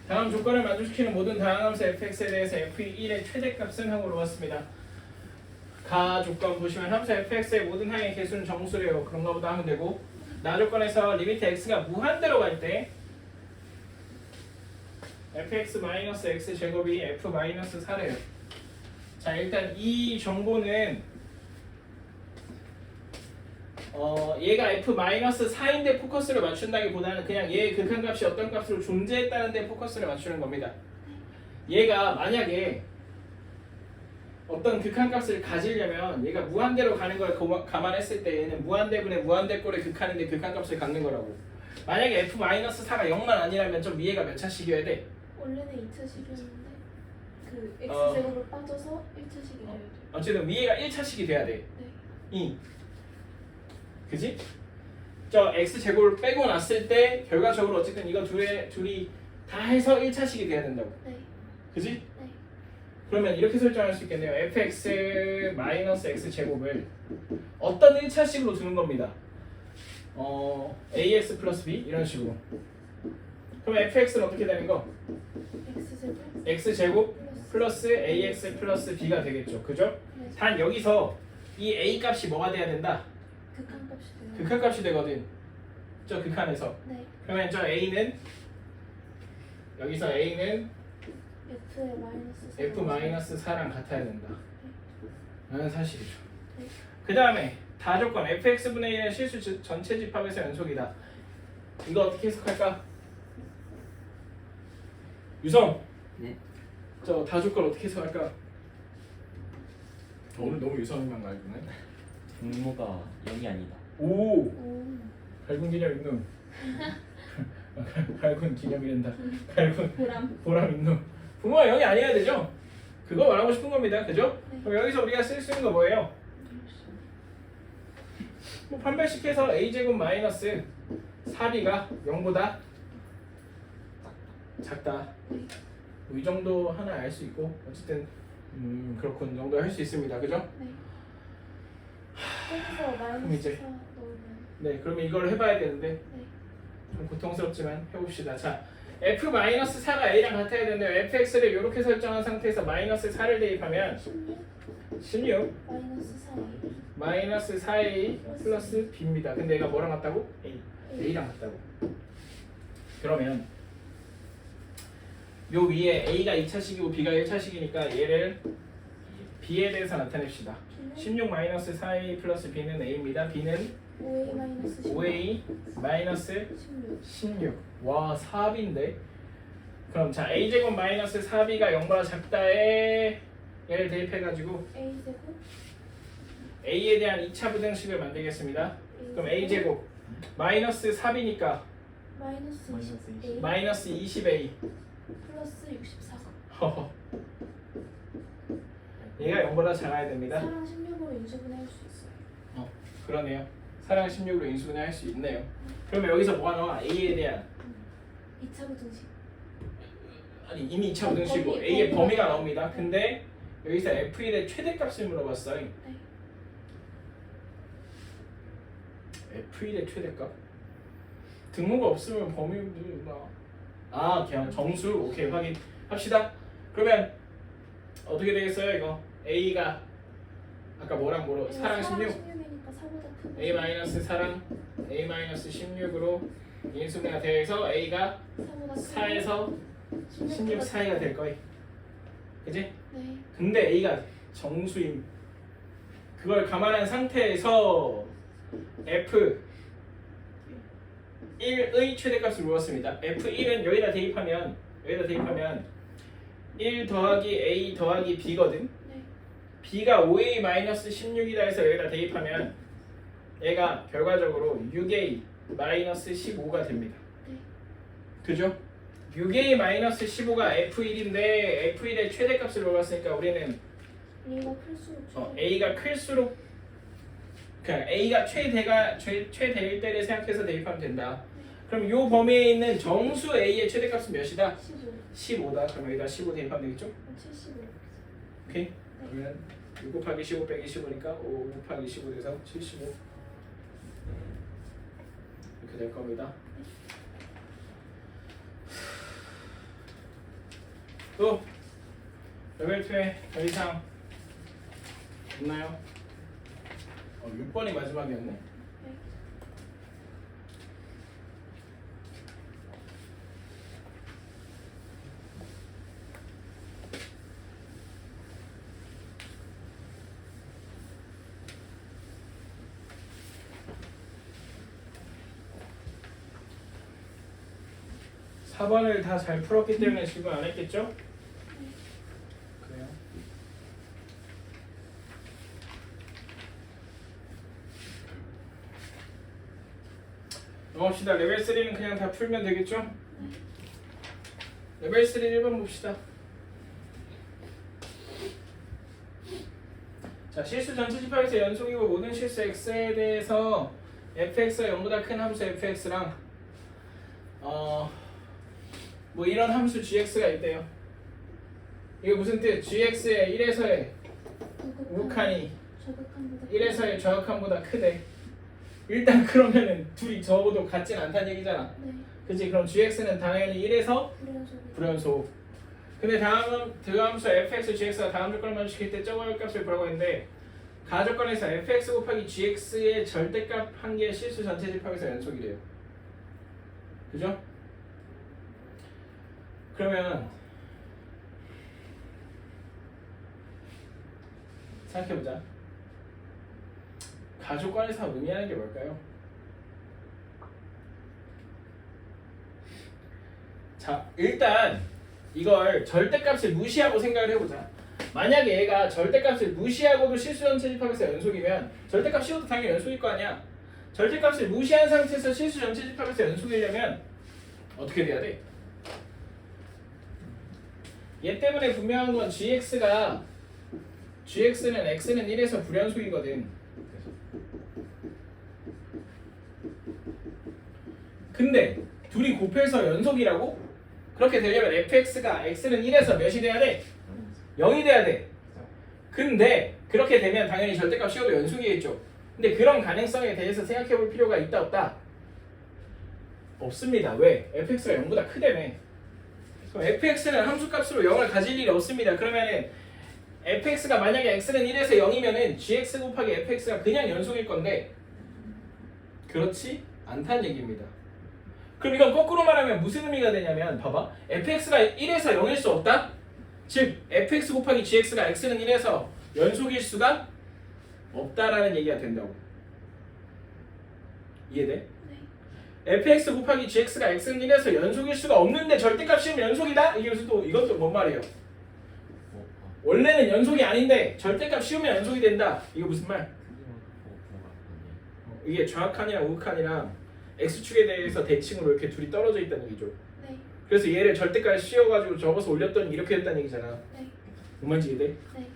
다음 조건을 만족시키는 모든 다항함수 fx에 대해서 f1의 최대값은 하고 물어봤습니다. 가 조건 보시면 함수 fx의 모든 항의 개수는 정수래요. 그런가 보다 하면 되고 나 조건에서 리미트 x가 무한대로 갈 때 fx-x 제곱이 f-4래요. 자 일단 이 정보는 얘가 f-4인데 포커스를 맞춘다기보다는 그냥 얘의 극한값이 어떤 값으로 존재했다는 데 포커스를 맞추는 겁니다. 얘가 만약에 어떤 극한값을 가지려면 얘가 무한대로 가는 걸 감안했을 때 얘는 무한대분의 무한대꼴의 극한인데 극한값을 갖는 거라고. 만약에 f-4가 0만 아니라면 좀 위에가 몇 차씩이어야 돼? 원래는 2차식이었는데 그 x제곱을 빠져서 1차식이 돼야 돼요. 어쨌든 위에가 1차씩이 돼야 돼. 네. 그지? 저 x제곱을 빼고 났을 때 결과적으로 어쨌든 이거 둘이 다 해서 1차식이 돼야 된다고. 네. 그지? 네. 그러면 이렇게 설정할 수 있겠네요. fx-x 제곱을 어떤 1차식으로 두는 겁니다. ax 플러스 b 이런 식으로. 그럼 fx는 어떻게 되는 거? x제곱 x제곱 플러스 ax 플러스 b가 되겠죠. 그죠? 네. 단 여기서 이 a 값이 뭐가 돼야 된다? 극한값이 돼요. 극한값이 되거든. 저 극한에서. 네. 그러면 저 a는 여기서 a는 f-4랑 같아야 된다. 라는 사실이죠. 네. 그 다음에 다조건 fx분의 1은 실수 전체 집합에서 연속이다. 이거 어떻게 해석할까? 유성! 네. 저 다조건 어떻게 해석할까? 오늘 너무 유성이만 갈구네. 분모가 0이 아니다. 오! 오. 갈군 기념 있는 갈군 기념이란다. 갈군 보람 있는 부모가 0이 아니어야 되죠? 그거 말하고 싶은 겁니다. 그죠? 네. 그럼 여기서 우리가 쓸 수 있는 거 뭐예요? 뭐 판별식해서 a제곱 마이너스 4b가 0보다 작다. 이 정도 하나 알 수 있고 어쨌든 그렇군 이 정도 할 수 있습니다. 그죠? 네. 거기서 마이너스 이제- 4 넣으면 네, 그러면 이걸 해봐야 되는데 네. 좀 고통스럽지만 해봅시다. 자, f-4가 a랑 같아야 되는데 fx를 이렇게 설정한 상태에서 마이너스 4를 대입하면 16 16 마이너스 4 마이너스 4a 플러스 b입니다. 근데 얘가 뭐랑 같다고? a랑 같다고. 그러면 요 위에 a가 2차식이고 b가 1차식이니까 얘를 b에 대해서 나타냅시다. 16 마이너스 4a 플러스 b는 a입니다. b는 5a 마이너스 16 5a 마이너스 16 16. 와 4b인데. 그럼 자 a제곱 마이너스 4b가 0보다 작다에 얘를 대입해가지고 a 제곱 a에 대한 2차 부등식을 만들겠습니다. 그럼 a제곱 마이너스 4b니까 마이너스 마이너스 20a 마이너스 20a. 플러스 64 허허. 얘가 0보다 작아야 됩니다. 4랑 16으로 인수분해 할 수 있어요. 그러네요. 4랑 16으로 인수분해 할 수 있네요. 그러면 여기서 뭐가 나와? a에 대한 2차 부등식 아니 이미 2차 부등식이고 범위, a의 범위가 범위가 나옵니다. 근데 여기서 f의 최대값을 물어봤어요. 네. f의 최대값? 등호가 없으면 범위가 그냥 정수. 오케이 확인합시다. 그러면 어떻게 되겠어요 이거? a가 아까 뭐랑 뭐로 4랑 16 16이니까 4보다 크고 a 마이너스 4랑 a 마이너스 16으로 인수분해가 돼서 a가 4보다 4에서 16 사이가 될 거예요. 그지? 네. 근데 a가 정수임. 그걸 감안한 상태에서 f 1의 최대값을 물었습니다. f1은 여기다 대입하면 1 더하기 a 더하기 b거든. 네. b가 5a 마이너스 16이다 해서 여기다 대입하면 얘가 결과적으로 6a 마이너스 15가 됩니다. 네. 그죠? 6a 마이너스 15가 f1인데 f1의 최대값을 물어봤으니까 우리는 a가 클수록 최대 a가 클수록 그냥 a가 최대일 때를 생각해서 대입하면 된다. 그럼 요 범위에 있는 정수 a의 최대값은 몇이다? 15 15다. 그럼 여기다 15 대입하면 되겠죠? 75 오케이. 그러면 6 곱하기 15 빼기 15니까 5 곱하기 15 돼서 75 이렇게 될 겁니다. 또 레벨 2에 더 이상 없나요? 6번이 마지막이었네. 네. 사 4번을 다 잘 풀었기 때문에 질문 안 했겠죠? 그래요. 넘어갑시다. 레벨 3는 그냥 다 풀면 되겠죠? 레벨 3 1번 봅시다. 자, 실수 전체 집합에서 연속이고 모든 실수 x에 대해서 fx가 0보다 큰 함수 fx랑 뭐 이런 함수 gx가 있대요. 이게 무슨 뜻? gx의 1에서의 우극한이 저극한보다 1에서의 저역함보다 크대. 일단 그러면은 둘이 적어도 같진 않다는 얘기잖아. 네. 그치? 그럼 gx는 당연히 1에서 불연속이 불연속. 근데 다음 함수 fx, gx가 다음 조건을 지킬 때 저거의 값을 보라고 했는데 가조건에서 fx 곱하기 gx의 절대값 한 개의 실수 전체 집합에서 연속이래요. 그죠? 그러면 생각해보자. 가조건에서 의미하는 게 뭘까요? 자, 일단 이걸 절대값을 무시하고 생각을 해보자. 만약에 얘가 절대값을 무시하고도 실수 전체 집합에서 연속이면 절대값 씌워도 당연히 연속일 거 아니야. 절대값을 무시한 상태에서 실수 전체 집합에서 연속이려면 어떻게 돼야 돼? 얘 때문에 분명한 건 gx는 x는 1에서 불연속이거든. 근데 둘이 곱해서 연속이라고? 그렇게 되려면 fx가 x는 1에서 몇이 돼야 돼? 0이 돼야 돼. 근데 그렇게 되면 당연히 절대값 씌워도 연속이겠죠. 근데 그런 가능성에 대해서 생각해 볼 필요가 있다 없다? 없습니다. 왜? fx가 0보다 크다며. 그럼 fx는 함수값으로 0을 가질 일이 없습니다. 그러면은 fx가 만약에 x는 1에서 0이면은 gx 곱하기 fx가 그냥 연속일 건데 그렇지 않다는 얘기입니다. 그럼 이건 거꾸로 말하면 무슨 의미가 되냐면 봐봐. fx가 1에서 0일 수 없다? 즉 fx 곱하기 gx가 x는 1에서 연속일 수가 없다라는 얘기가 된다고. 이해돼? 네. fx 곱하기 gx가 x는 1에서 연속일 수가 없는데 절대값 씌우면 연속이다? 이것도 뭔 말이에요? 원래는 연속이 아닌데 절대값 씌우면 연속이 된다. 이거 무슨 말? 이게 좌악한이랑 우악한이랑 x축에 대해서 대칭으로 이렇게 둘이 떨어져 있다는 얘기죠. 네. 그래서 얘를 절대값 씌워가지고 적어서 올렸더니 이렇게 됐다는 얘기잖아. 네. 뭔 말인지 이해돼? 네.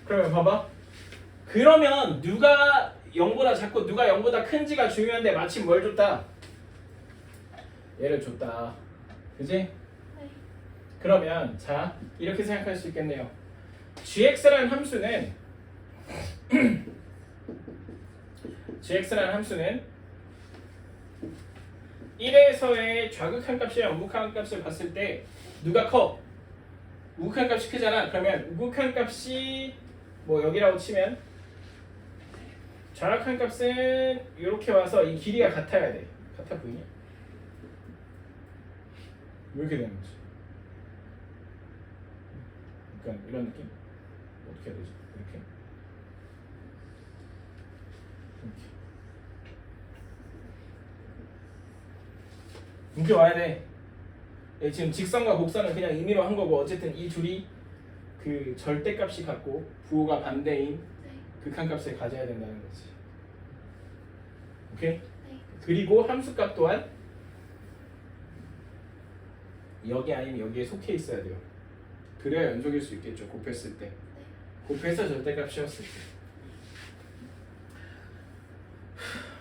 그러면 봐봐. 그러면 누가 0보다 작고 누가 0보다 큰지가 중요한데 마침 뭘 줬다? 얘를 줬다. 그지? 네. 그러면 자 이렇게 생각할 수 있겠네요. gx라는 함수는 gx라는 함수는 1에서의 좌극한 값이랑 우극한 값을 봤을 때 누가 커? 우극한 값이 크잖아. 그러면 우극한 값이 뭐 여기라고 치면 좌악한 값은 이렇게 와서 이 길이가 같아야 돼. 같아 보이냐? 왜 이렇게 되는 거지? 그러니까 이런 느낌? 어떻게 해야 되지? 이렇게? 이렇게 와야 돼. 지금 직선과 곡선은 그냥 임의로 한 거고 어쨌든 이 둘이 그 절대값이 같고 부호가 반대인 네. 극한값을 가져야 된다는 거지. 오케이? 네. 그리고 함수값 또한 여기 아니면 여기에 속해 있어야 돼요. 그래야 연속일 수 있겠죠. 곱했을 때. 곱해서 절대값 씌웠을 때.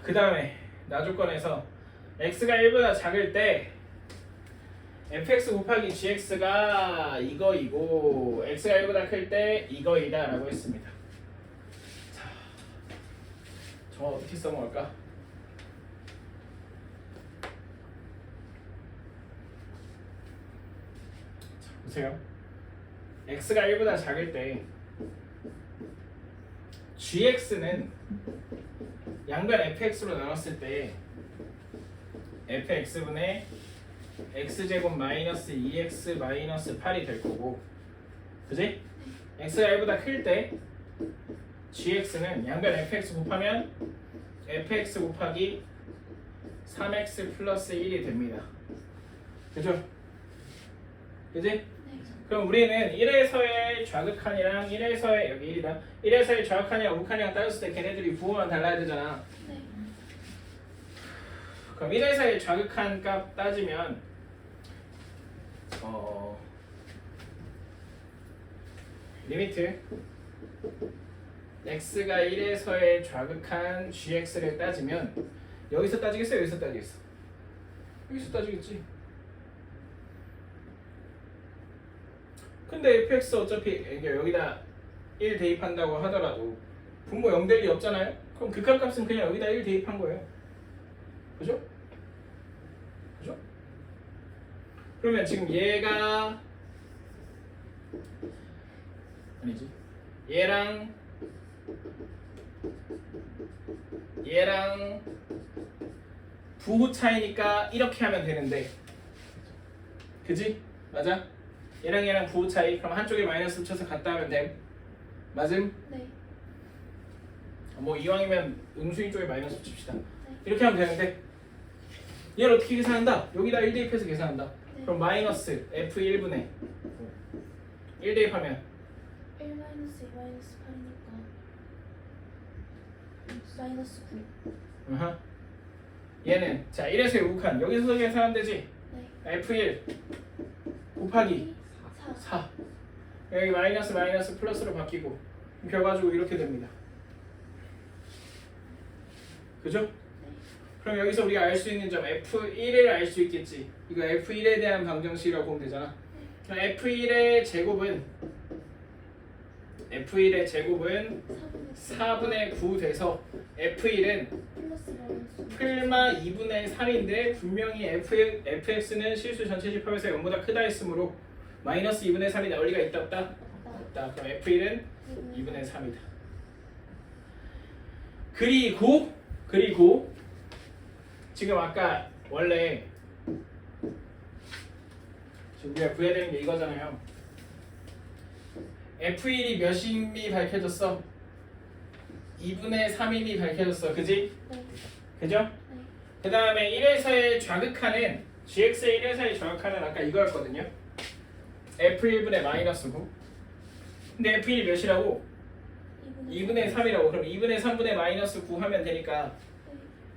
그 다음에 나조건에서 x가 1보다 작을 때 fx 곱하기 gx가 이거이고 x가 1보다 클 때 이거이다 라고 했습니다. 자, 저 어떻게 써먹을까? 자, 보세요. x가 1보다 작을 때 gx는 양변 fx로 나눴을 때 fx분의 x제곱 마이너스 2x 마이너스 8이 될 거고, 그지? x가 1보다 클 때 gx는 양변 fx 곱하면 fx 곱하기 3x 플러스 1이 됩니다. 그죠? 그지? 네. 그럼 우리는 1에서의 좌극한이랑 1에서의 여기 1이다. 1에서의 좌극한이랑 우극한이랑 따졌을 때 걔네들이 부호만 달라야 되잖아. 네. 그럼 1에서의 좌극한 값 따지면 리미트 x가 1에서의 좌극한 gx를 따지면 여기서 따지겠어? 여기서 따지겠어? 여기서 따지겠지. 근데 fx 어차피 여기다 1 대입한다고 하더라도 분모 0 될 리 없잖아요? 그럼 극한값은 그냥 여기다 1 대입한 거예요. 그죠? 그죠? 그러면 지금 얘가 아니지 얘랑 부호 차이니까 이렇게 하면 되는데, 그지? 맞아? 얘랑 부호 차이. 그럼 한쪽에 마이너스 붙여서 갖다 하면 돼. 맞음? 네. 뭐 이왕이면 음수인 쪽에 마이너스 붙입시다. 네. 이렇게 하면 되는데 얘를 어떻게 계산한다? 여기다 1 대입해서 계산한다. 네. 그럼 마이너스 f1분의 1 대입하면 1 마이너스 2 마이너스 8이니까 마이너스 9. 으하. 얘는 자 1에서 우극한 여기서 계산하면 되지. 네. f1 곱하기 4. 4 여기 마이너스 플러스로 바뀌고 결과적으로 이렇게 됩니다. 그죠? 그럼 여기서 우리가 알 수 있는 점 F1을 알 수 있겠지. 이거 F1에 대한 방정식이라고 보면 되잖아. 그럼 F1의 제곱은 4분의 9 돼서 F1은 플러스 마이너스 풀마 2분의 3인데 분명히 fx는 실수 전체 집합에서 0보다 크다 했으므로 마이너스 2분의 3이 나올 리가 있다 없다? 없다. 그럼 f1은 2분의 3이다. 그리고 지금 아까 원래 지금 우리가 구해야 되는 게 이거잖아요. f1이 몇임이 밝혀졌어? 2분의 3임이 밝혀졌어. 그지? 네. 그죠? 네. 그 다음에 1에서의 좌극하는 gx의 1에서의 좌극하는 아까 이거였거든요. f1분의 마이너스 9. 근데 f1이 몇이라고? 2분의 3이라고. 그럼 2분의 3분의 마이너스 9 하면 되니까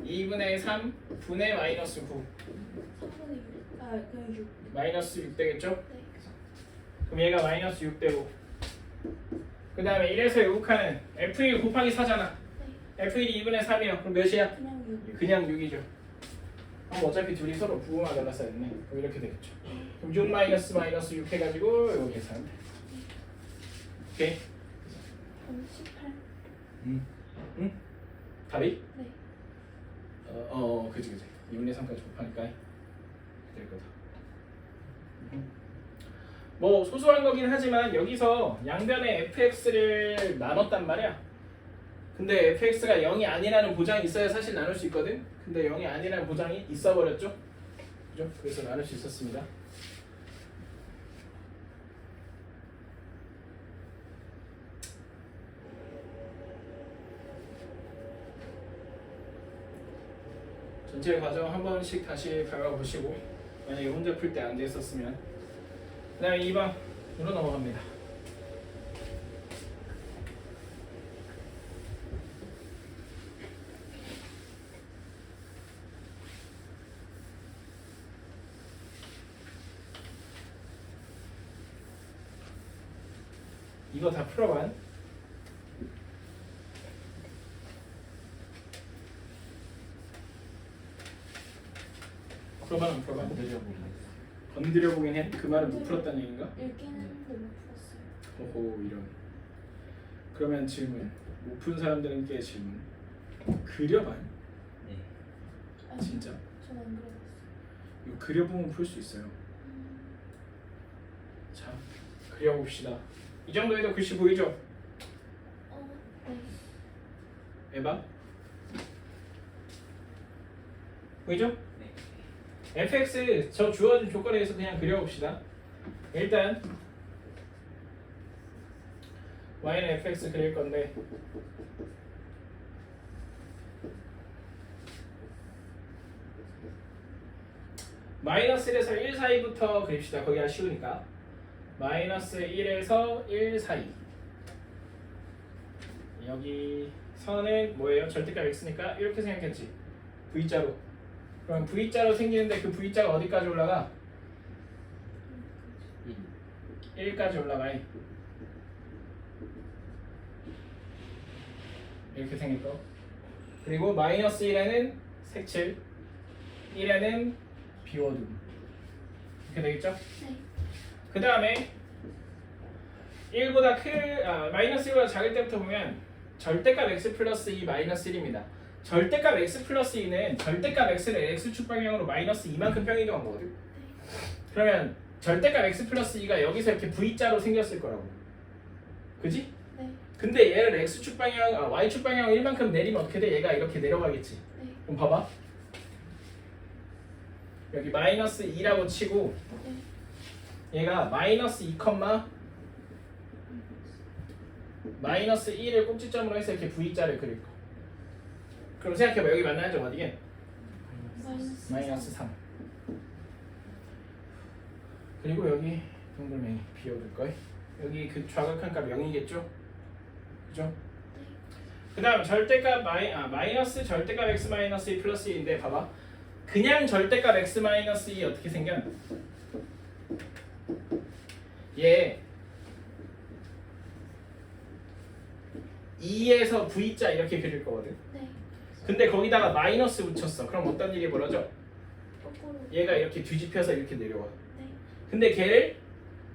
2분의 3 분의 마이너스 9 3분의 6. 아 그냥 6. 마이너스 6 되겠죠? 네. 그럼 얘가 마이너스 6 되고 그 다음에 1에서의 우극하는 f1 곱하기 4잖아. 네. f1이 2분의 3이야. 그럼 몇이야? 그냥 6. 그냥 6이죠. 그럼 어차피 둘이 서로 부호가 달라서 했네. 그럼 이렇게 되겠죠. 그럼 6 마이너스 마이너스 6 해가지고 이거 계산하면 돼. 오케이? 그럼 18. 응? 답이? 네. 그지. 2분의 3까지 곱하니까 될 거다. 뭐 소소한 거긴 하지만 여기서 양변의 fx를 나눴단 말이야. 근데 fx가 0이 아니라는 보장이 있어야 사실 나눌 수 있거든. 근데 0이 아니라는 보장이 있어 버렸죠. 그죠? 그래서 나눌 수 있었습니다. 전체 과정 한 번씩 다시 밟아보시고 만약에 혼자 풀 때 안 됐었으면 그 다음에 2번으로 넘어갑니다. 이거 다 풀어봐. 풀어봐는 풀어봐. 건드려 보긴 해. 그 말은 못 풀었다는 얘기인가? 읽기는 했는데 못 풀었어요. 호호 이런. 그러면 질문. 못 푼 사람들은께 질문. 그려봐. 네. 아니, 진짜? 전 안 그려봤어요. 이거 그려보면 풀 수 있어요. 자, 그려봅시다. 이 정도에도 글씨 보이죠? 네. 에바? 보이죠? 네. fx 저 주어진 조건에 의해서 그냥 그려봅시다. 일단 y는 fx 그릴 건데 마이너스 1에서 1 사이부터 그립시다. 거기가 쉬우니까 마이너스 1에서 1 사이. 여기 선은 뭐예요? 절대값 x니까 이렇게 생각했지. V자로. 그럼 V자로 생기는데 그 V자가 어디까지 올라가? 1까지 올라가. 이렇게 생길 거. 그리고 마이너스 1에는 색칠, 1에는 비워둠. 이렇게 되겠죠? 네. 그 다음에 1보다 마이너스 1보다 작을 때부터 보면 절대값 x 플러스 2 마이너스 1입니다. 절대값 x 플러스 2는 절대값 x를 x축 방향으로 마이너스 2만큼 평이동한 거거든. 그러면 절대값 x 플러스 2가 여기서 이렇게 V자로 생겼을 거라고. 그지? 네. 근데 얘를 x축 방향, y축 방향 1만큼 내리면 어떻게 돼? 얘가 이렇게 내려가겠지. 네. 그럼 봐봐. 여기 마이너스 2라고 치고 얘가 마이너스 2, 마이너스 1을 꼭지점으로 해서 이렇게 V자를 그릴 거. 그럼 생각해봐. 여기 만나는 점 어디게? 마이너스 3. 그리고 여기 동글맹이 비워둘 거예요. 여기 그 좌극한 값 0이겠죠? 그죠? 그 다음 절대값 마이너스 절대값 x 마이너스 2 플러스 2인데 봐봐. 그냥 절대값 x 마이너스 2 어떻게 생겨? 얘 2에서 V자 이렇게 그릴 거거든. 네. 근데 거기다가 마이너스 붙였어. 그럼 어떤 일이 벌어져? 거꾸로. 얘가 이렇게 뒤집혀서 이렇게 내려와. 네. 근데 걔를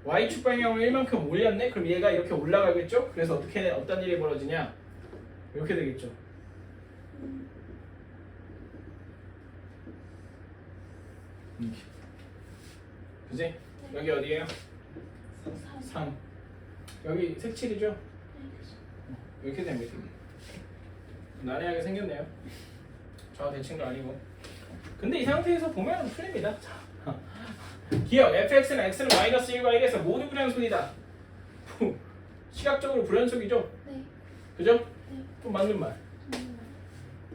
y축 방향으로 1만큼 올렸네? 그럼 얘가 이렇게 올라가겠죠? 그래서 어떤 일이 벌어지냐? 이렇게 되겠죠. 이렇게. 그지? 여기 어디예요? 3. 여기 색칠이죠? 이렇게 됩니다. 난해하게 생겼네요. 저 대칭도 아니고. 근데 이 상태에서 보면 풀립니다. 자, 기억 fx는 x는 마이너스 1과 1에서 모두 불연속이다. 시각적으로 불연속이죠? 네. 그죠? 네. 또 맞는 말.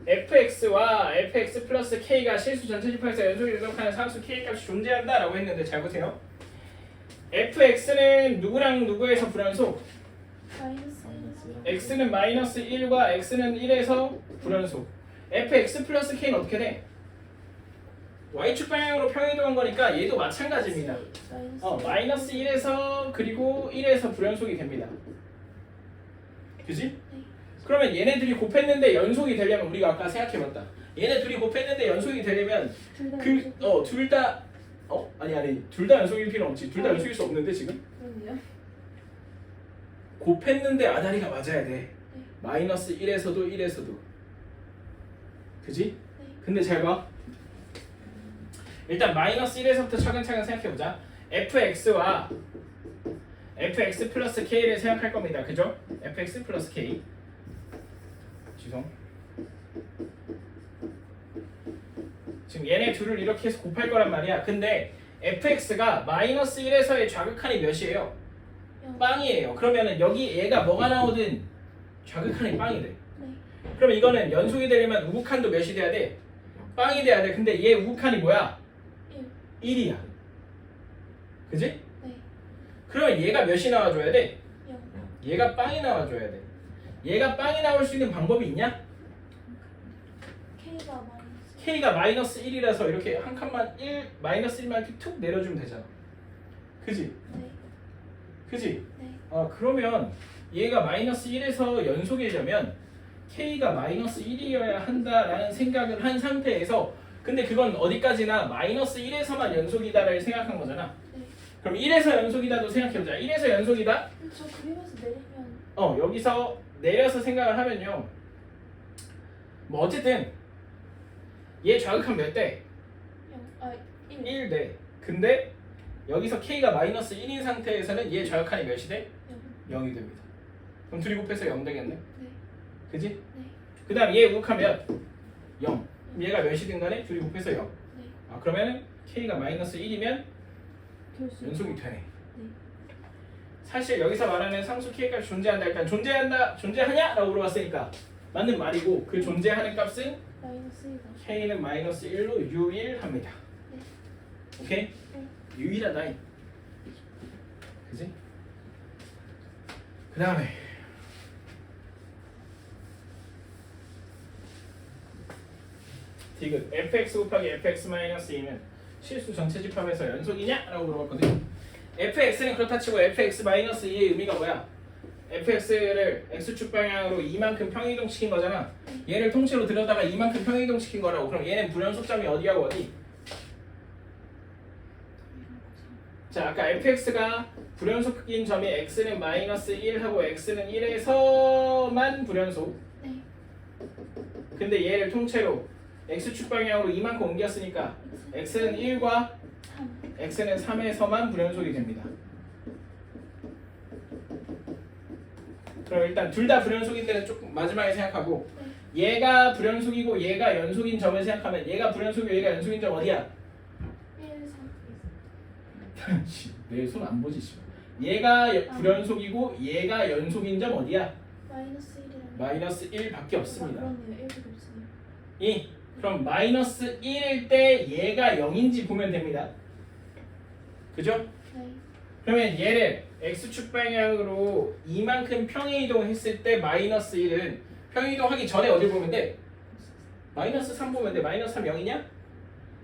fx와 fx 플러스 k가 실수 전체 집합에서 연속이 되도록하는 상수 k 값이 존재한다 라고 했는데 잘 보세요. fx는 누구랑 누구에서 불연속? 마이너스 x는 마이너스 1과 x는 1에서 불연속. fx 플러스 k는 어떻게 돼? y축 방향으로 평이동한 거니까 얘도 마찬가지입니다. 마이너스 1에서 그리고 1에서 불연속이 됩니다. 그지? 네. 그러면 얘네들이 곱했는데 연속이 되려면 우리가 아까 생각해봤다. 얘네 둘이 곱했는데 연속이 되려면 둘 다 아니 둘 다 연속일 필요 없지. 둘 다 연속일 수 없는데 지금 그럼요. 곱했는데 아다리가 맞아야 돼. 네. 마이너스 1에서도 1에서도. 그지? 네. 근데 잘 봐. 일단 마이너스 1에서부터 차근차근 생각해보자. fx와 fx 플러스 k를 생각할 겁니다. 그죠? fx 플러스 k. 지금 얘네 둘을 이렇게 해서 곱할 거란 말이야. 근데 fx가 마이너스 1에서의 좌극한이 몇이에요? 빵이에요. 그러면은 여기 얘가 뭐가 나오든 좌극한이 빵이 돼. 네. 그럼 이거는 연속이 되려면 우극한도 몇이 돼야 돼? 빵이 돼야 돼. 근데 얘 우극한이 뭐야? 1이야. 그지? 네. 그러면 얘가 몇이 나와줘야 돼? 0. 얘가 빵이 나와줘야 돼. 얘가 빵이 나올 수 있는 방법이 있냐? K가 마이너스. K가 마이너스 1이라서 이렇게 한 칸만 마이너스 1만 이렇게 툭 내려주면 되잖아. 그지? 네. 그지? 네. 그러면 얘가 마이너스 1에서 연속이려면 K가 마이너스 1이어야 한다라는 생각을 한 상태에서 근데 그건 어디까지나 마이너스 1에서만 연속이다를 생각한 거잖아. 네. 그럼 1에서 연속이다도 생각해보자. 1에서 연속이다? 저 그림에서 내리면 여기서 내려서 생각을 하면요. 뭐 어쨌든 얘 좌극한 몇 대? 0. 1. 1대. 근데 여기서 K가 마이너스 1인 상태에서는 얘 좌극한이 몇이 돼? 0. 0이 됩니다. 그럼 둘이 곱해서 0 되겠네. 네. 그지? 네. 그 다음 얘 우극하면 0. 얘가 몇이든 간에 둘이 곱해서 0. 네. 그러면은 K가 마이너스 1이면 결수. 연속이 되네. 네. 사실 여기서 말하는 상수 K값이 존재한다. 일단 존재하냐? 라고 물어봤으니까 맞는 말이고 그 존재하는 값은 마이너스 1이다. K는 마이너스 1로 유일합니다. 네. 오케이? 네. 유일하다. 그지? 그 다음에 디귿 fx 곱하기 fx-2는 실수 전체 집합에서 연속이냐? 라고 물어봤거든요. fx는 그렇다 치고 fx-2의 의미가 뭐야? fx를 x축 방향으로 이만큼 평이동시킨 거잖아. 얘를 통째로 들여다가 이만큼 평이동시킨 거라고. 그럼 얘는 불연속점이 어디하고 어디? 자, 아까 fx가 불연속인 점이 x는 마이너스 1하고 x는 1에서만 불연속. 네. 근데 얘를 통째로 x축 방향으로 이만큼 옮겼으니까 x는 1과 3. x는 3에서만 불연속이 됩니다. 그럼 일단 둘 다 불연속인 데는 조금 마지막에 생각하고 얘가 불연속이고 얘가 연속인 점을 생각하면 얘가 불연속이고 얘가 연속인 점 어디야? 1, 3. 내 손 안 보지 씨. 얘가 불연속이고 얘가 연속인 점 어디야? 마이너스 1이라는. 마이너스 1밖에 없습니다. 그러네요. 1밖에 없어요. 2. 그럼 마이너스 1일 때 얘가 0인지 보면 됩니다. 그죠? 네. 그러면 얘를 x축 방향으로 이만큼 평행이동을 했을 때 마이너스 1은 평행이동하기 전에 어디 보면 돼? 마이너스 3 보면 돼. 마이너스 3 0이냐?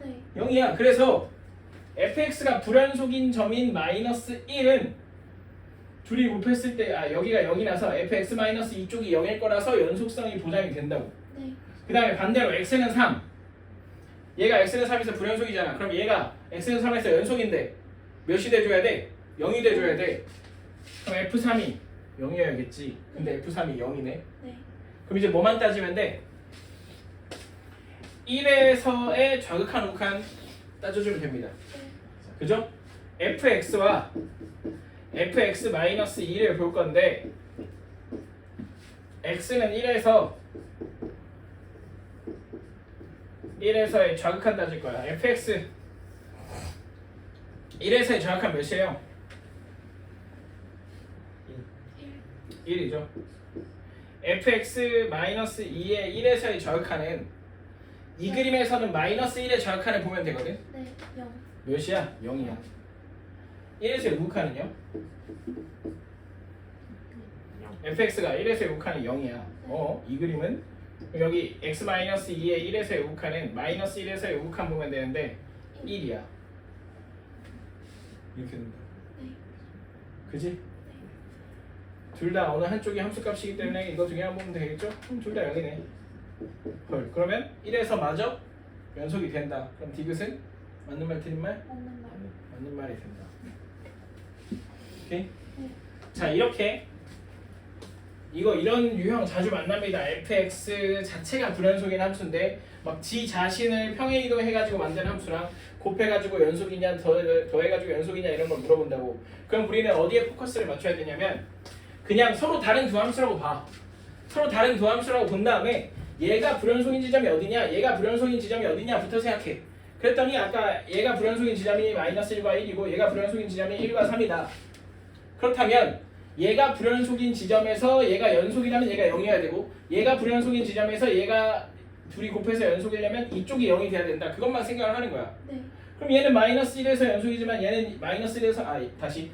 네. 0이야. 그래서 fx가 불연속인 점인 마이너스 1은 둘이 곱했을 때 여기가 0이 나서 fx 마이너스 이쪽이 0일 거라서 연속성이 보장이 된다고. 네. 그 다음에 반대로 x는 3. 얘가 x는 3에서 불연속이잖아. 그럼 얘가 x는 3에서 연속인데 몇이 돼줘야 돼? 0이 돼줘야 돼. 그럼 f3이 0이어야겠지. 근데 f3이 0이네. 네. 그럼 이제 뭐만 따지면 돼? 1에서의 좌극한 우극한 따져주면 됩니다. 그죠? fx와 fx-2를 볼 건데 x는 1에서의 좌극한 따질 거야. fx 1에서의 좌극한 몇이에요? 1이죠. fx-2의 1에서의 좌극한은 이 그림에서는 -1의 좌극한을 보면 되거든. 네. 0. 몇이야? 0이야. 1에서의 우극한은요? fx가 1에서의 우극한이 0이야. 이 그림은 여기 x-2의 1에서의 우극한은 -1에서의 우극한 보면 되는데 1이야. 이렇게 된다. 네. 그지? 둘 다 어느 한쪽이 함수값이기 때문에 이거 중에 한 번 보면 되겠죠? 둘 다 0이네. 헐, 그러면 1에서 마저 연속이 된다. 그럼 디귿은 맞는 말 틀린 말? 맞는 말. 맞는 말이 된다. 오케이? 자, 이렇게 이런 유형 자주 만납니다. fx 자체가 불연속인 함수인데 막 지 자신을 평행이동 해가지고 만든 함수랑 곱해가지고 연속이냐 더해가지고 연속이냐 이런 걸 물어본다고. 그럼 우리는 어디에 포커스를 맞춰야 되냐면 그냥 서로 다른 두 함수라고 봐. 서로 다른 두 함수라고 본 다음에 얘가 불연속인 지점이 어디냐, 얘가 불연속인 지점이 어디냐부터 생각해. 그랬더니 아까 얘가 불연속인 지점이 -1과 1이고 얘가 불연속인 지점이 1과 3이다. 그렇다면 얘가 불연속인 지점에서 얘가 연속이라면 얘가 0이어야 되고 얘가 불연속인 지점에서 얘가 둘이 곱해서 연속이려면 이쪽이 0이 돼야 된다. 그것만 생각을 하는 거야. 네. 그럼 얘는 -1에서 연속이지만 얘는 -1에서 다시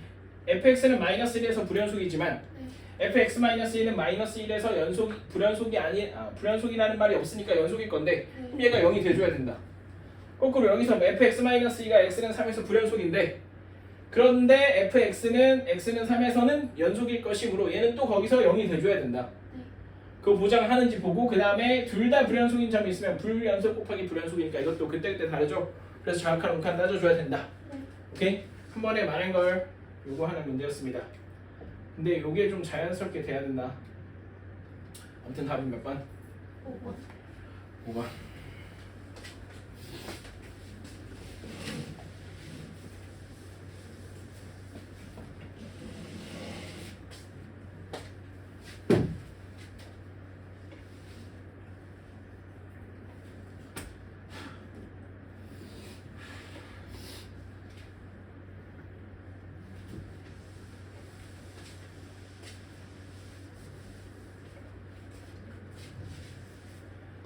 fx는 -1에서 불연속이지만 fx-1은 -1에서 불연속이라는 말이 없으니까 연속일 건데 그럼 얘가 0이 돼줘야 된다. 거꾸로 여기서 fx-2가 x는 3에서 불연속인데 그런데 x는 3에서는 연속일 것이므로 얘는 또 거기서 0이 돼줘야 된다. 그거 보장하는지 보고 그 다음에 둘 다 불연속인 점이 있으면 불연속 곱하기 불연속이니까 이것도 그때그때 다르죠. 그래서 정확한 음칸 따져줘야 된다. 오케이? 한 번에 많은 걸 요구하는 문제였습니다. 근데 요게 좀 자연스럽게 돼야 된다. 아무튼 답이 몇 번? 5번. 5번.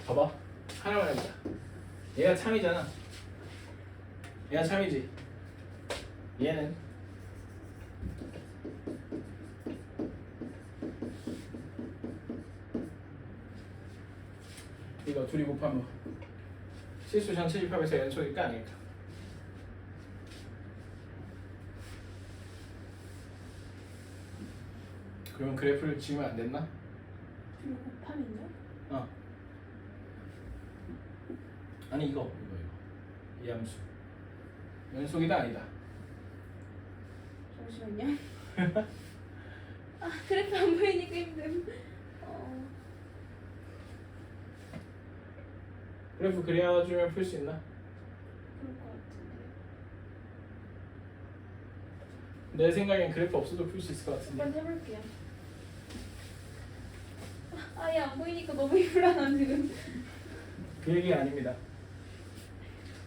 봐봐. 하나만 해보자. 얘가 참이잖아. 얘가 참이지. 얘는 이거 둘이 곱하면 실수 전체 집합에서 연속일까 아닐까? 그러면 그래프를 지으면 안 됐나? 그리고 곱하면요? 아니 이거 이 함수 연속이다 아니다. 잠시만요. 그래프 안 보이니까 힘듦. 그래프 그려주면 풀 수 있나? 그럴 것 같은데. 내 생각엔 그래프 없어도 풀 수 있을 것 같은데. 한번 해볼게요. 아예 안 보이니까 너무 불안함 지금. 그 얘기 아닙니다.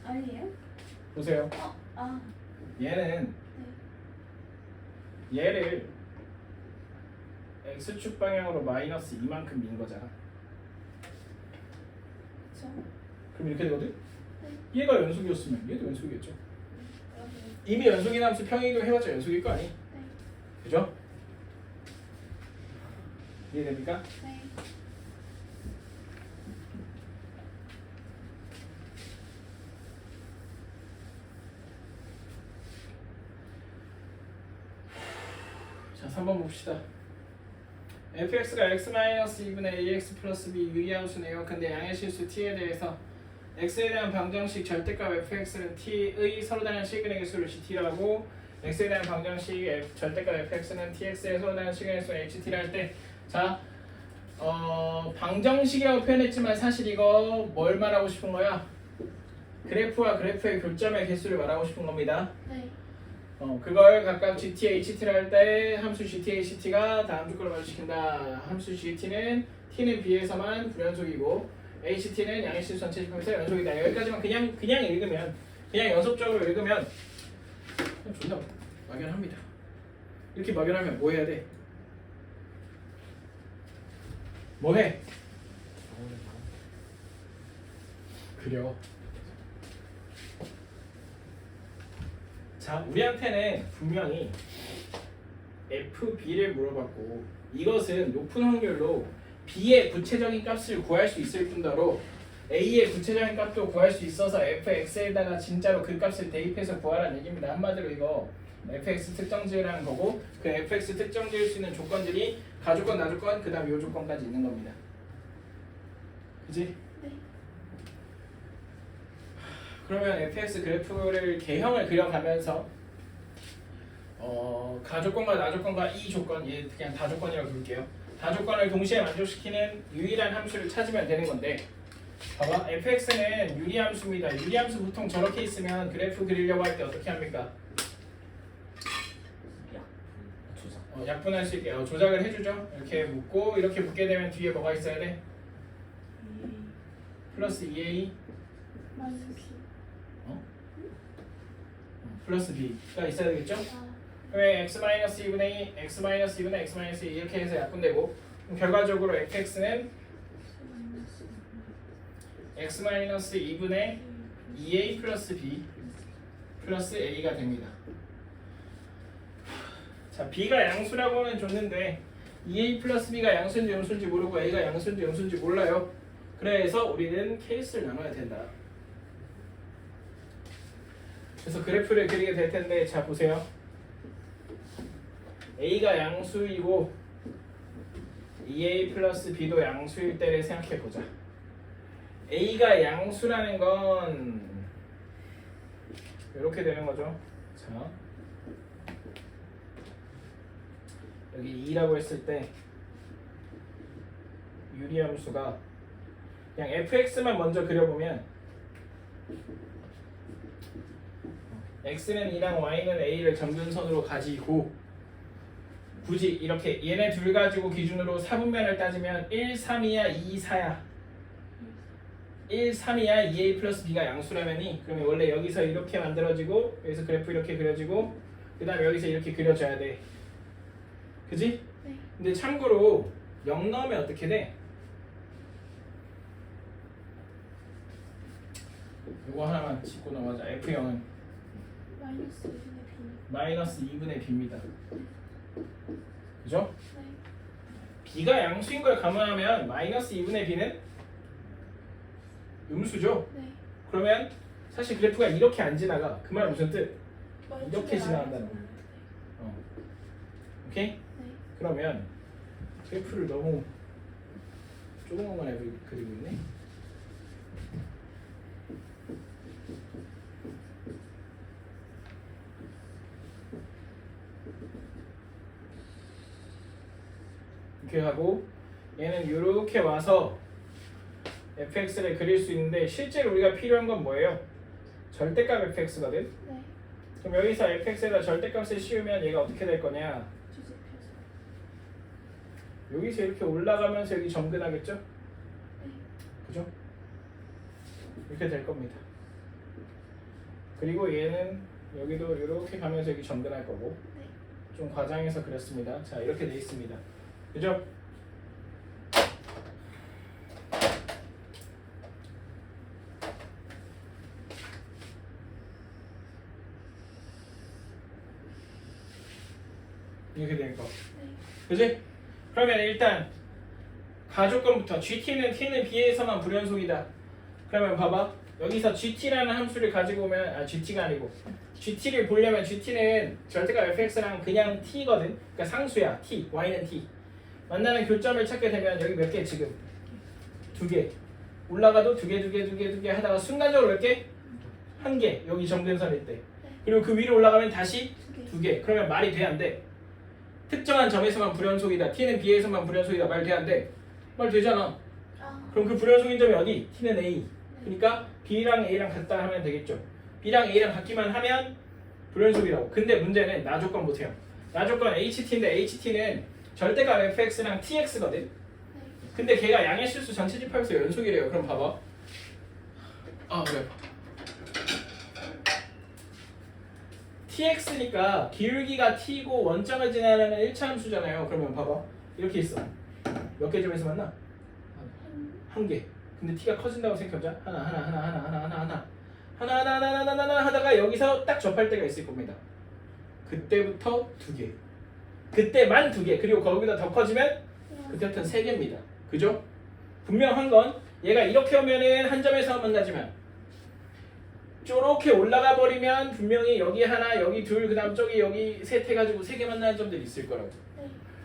아니에요? 보세요. 얘는 얘를 x축 방향으로 마이너스 이만큼 민 거잖아. 그렇죠. 그럼 이렇게 되거든? 얘가 연속이었으면 얘도 연속이겠죠. 이미 연속인 함수 평행이동 해봤자 연속일 거 아니? 그죠? 이해됩니까? 네. 자, 3번 봅시다. fx가 x-2분의 ax 플러스 b 유리함수네요. 근데 양의 실수 t에 대해서 x에 대한 방정식 절대값 fx는 t의 서로 다른 시그널의 수를 gt라고 x에 대한 방정식 절대값 fx는 tx의 서로 다른 시그널의 수 ht를 할 때 자 방정식이라고 표현했지만 사실 이거 뭘 말하고 싶은 거야? 그래프와 그래프의 교점의 개수를 말하고 싶은 겁니다. 네. 그걸 각각 gt, ht를 할 때 함수 gt, ht가 다음 조건을 만족시킨다. 함수 gt는 t는 b에서만 불연속이고 ht는 양의 실수 전체 집합에서 연속이다. 여기까지만 그냥 읽으면 그냥 연속적으로 읽으면 존나 막연합니다. 이렇게 막연하면 뭐 해야 돼? 뭐 해? 그려. 자, 우리한테는 분명히 FB를 물어봤고 이것은 높은 확률로 B의 구체적인 값을 구할 수 있을 뿐더러 A의 구체적인 값도 구할 수 있어서 fx에다가 진짜로 그 값을 대입해서 구하라는 얘기입니다. 한마디로 이거 fx 특정지으라는 거고 그 fx 특정지을 수 있는 조건들이 가조건, 나조건, 그 다음 요조건까지 있는 겁니다. 그치? 네. 그러면 fx 그래프를 개형을 그려가면서 가조건과 나조건과 이 조건, 얘 그냥 다조건이라고 부를게요. 다조건을 동시에 만족시키는 유일한 함수를 찾으면 되는 건데 봐봐, fx는 유리함수입니다. 유리함수 보통 저렇게 있으면 그래프 그리려고 할 때 어떻게 합니까? 조작. 약분할 수 있게 조작을 해주죠. 이렇게 묶고 이렇게 묶게 되면 뒤에 뭐가 있어야 돼? 플러스 2a 마이너스. 플러스 b가 있어야 되겠죠? 아, 왜 x-2분의 2, x-2분의 x-2 이렇게 해서 약분되고 그럼 결과적으로 fx는 x-2분의 2a 플러스 b 플러스 a가 됩니다. 자, b가 양수라고는 줬는데 2a 플러스 b가 양수인지 음수인지 모르고 a가 양수인지 음수인지 몰라요. 그래서 우리는 케이스를 나눠야 된다. 그래서 그래프를 그리게 될 텐데 자 보세요. a가 양수이고 2a 플러스 b도 양수일 때를 생각해 보자. a가 양수라는 건 이렇게 되는 거죠. 자, 여기 2라고 했을 때 유리함수가 그냥 fx만 먼저 그려보면 x는 2랑 y는 a를 점근선으로 가지고 굳이 이렇게 얘네 둘 가지고 기준으로 사분면을 따지면 1, 3이야 2, 4야 1, 3이야 2a 플러스 b가 양수라면이 그러면 원래 여기서 이렇게 만들어지고 여기서 그래프 이렇게 그려지고 그 다음에 여기서 이렇게 그려져야 돼. 그지? 네. 근데 참고로 0 넣으면 어떻게 돼? 이거 하나만 짚고 넘어가자. F0은 마이너스 2분의 b. 마이너스 2분의 b입니다. 그죠? 네. b가 양수인 걸 감안하면 마이너스 2분의 b는 음수죠? 네. 그러면 사실 그래프가 이렇게 안 지나가. 그 말 무슨 뜻? 이렇게 지나간다는 거예요. 오케이? 네. 그러면 그래프를 너무 조그만 걸 그리고 있네. 이렇게 하고 얘는 이렇게 와서 fx를 그릴 수 있는데 실제로 우리가 필요한 건 뭐예요? 절대값 fx거든. 네. 그럼 여기서 fx에다 절대값을 씌우면 얘가 어떻게 될 거냐? 주제표에서. 여기서 이렇게 올라가면서 여기 점근하겠죠? 네. 그죠? 이렇게 될 겁니다. 그리고 얘는 여기도 이렇게 가면서 여기 점근할 거고 네. 좀 과장해서 그렸습니다. 자, 이렇게 돼 있습니다. 그죠? 이렇게 된 거. 네. 그지? 그러면 일단 가조건부터 GT는 T는 B에서만 불연속이다. 그러면 봐봐. 여기서 GT라는 함수를 가지고 오면 GT가 아니고 GT를 보려면 GT는 절대값 fx랑 그냥 T거든. 그러니까 상수야. T, Y는 T. 만나는 교점을 찾게 되면 여기 몇 개 지금? 2개. 올라가도 2개 하다가 순간적으로 몇 개? 1개. 여기 정근선일 때. 그리고 그 위로 올라가면 다시 2개. 그러면 말이 돼 안 돼? 특정한 점에서만 불연속이다. t는 b에서만 불연속이다. 말 돼 안 돼? 말 되잖아. 그럼 그 불연속인 점이 어디? t는 a. 그러니까 b랑 a랑 같다 하면 되겠죠. b랑 a랑 같기만 하면 불연속이라고. 근데 문제는 나 조건 보세요. 나 조건 ht인데 ht는 절대값 fx랑 tx거든. 근데 걔가 양의 실수 전체 집합에서 연속이래요. 그럼 봐봐. 아 그래. tx니까 기울기가 t고 원점을 지나는 1차 함수잖아요. 그러면 봐봐. 이렇게 있어. 몇 개 점에서 만나? 1개. 근데 t가 커진다고 생각해보자. 하나 하다가 여기서 딱 접할 때가 있을 겁니다. 그때부터 2개. 그때만 2개. 그리고 거기보다 더 커지면 그때부터는 3개입니다. 그죠? 분명한 건 얘가 이렇게 오면은 한 점에서 만나지만 쪼렇게 올라가 버리면 분명히 여기 하나, 여기 둘, 그 다음 저기 여기 셋 해가지고 3개 만나는 점들이 있을 거라고.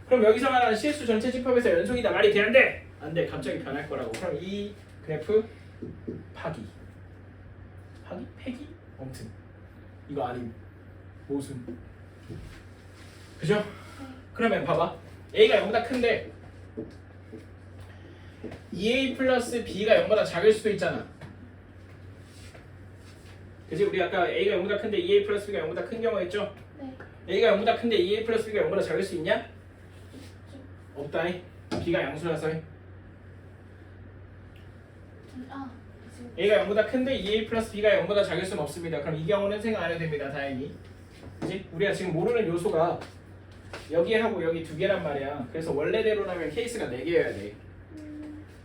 그럼 여기서 말하는 실수 전체 집합에서 연속이다. 말이 돼? 안 돼? 안 돼. 갑자기 변할 거라고. 그럼 이 그래프 파기. 폐기? 아무튼 이거 아님. 모순. 그죠? 그러면 봐봐. A가 0보다 큰데 2A 플러스 B가 0보다 작을 수도 있잖아. 그치? 우리 아까 A가 0보다 큰데 2A 플러스 B가 0보다 큰 경우 했죠? A가 0보다 큰데 2A 플러스 B가 0보다 작을 수 있냐? 없다잉. B가 양수라서 해. A가 0보다 큰데 2A 플러스 B가 0보다 작을 수는 없습니다. 그럼 이 경우는 생각 안 해도 됩니다. 다행히. 그치? 우리가 지금 모르는 요소가 여기하고 여기 2개란 말이야. 그래서 원래대로라면 케이스가 4개여야 돼.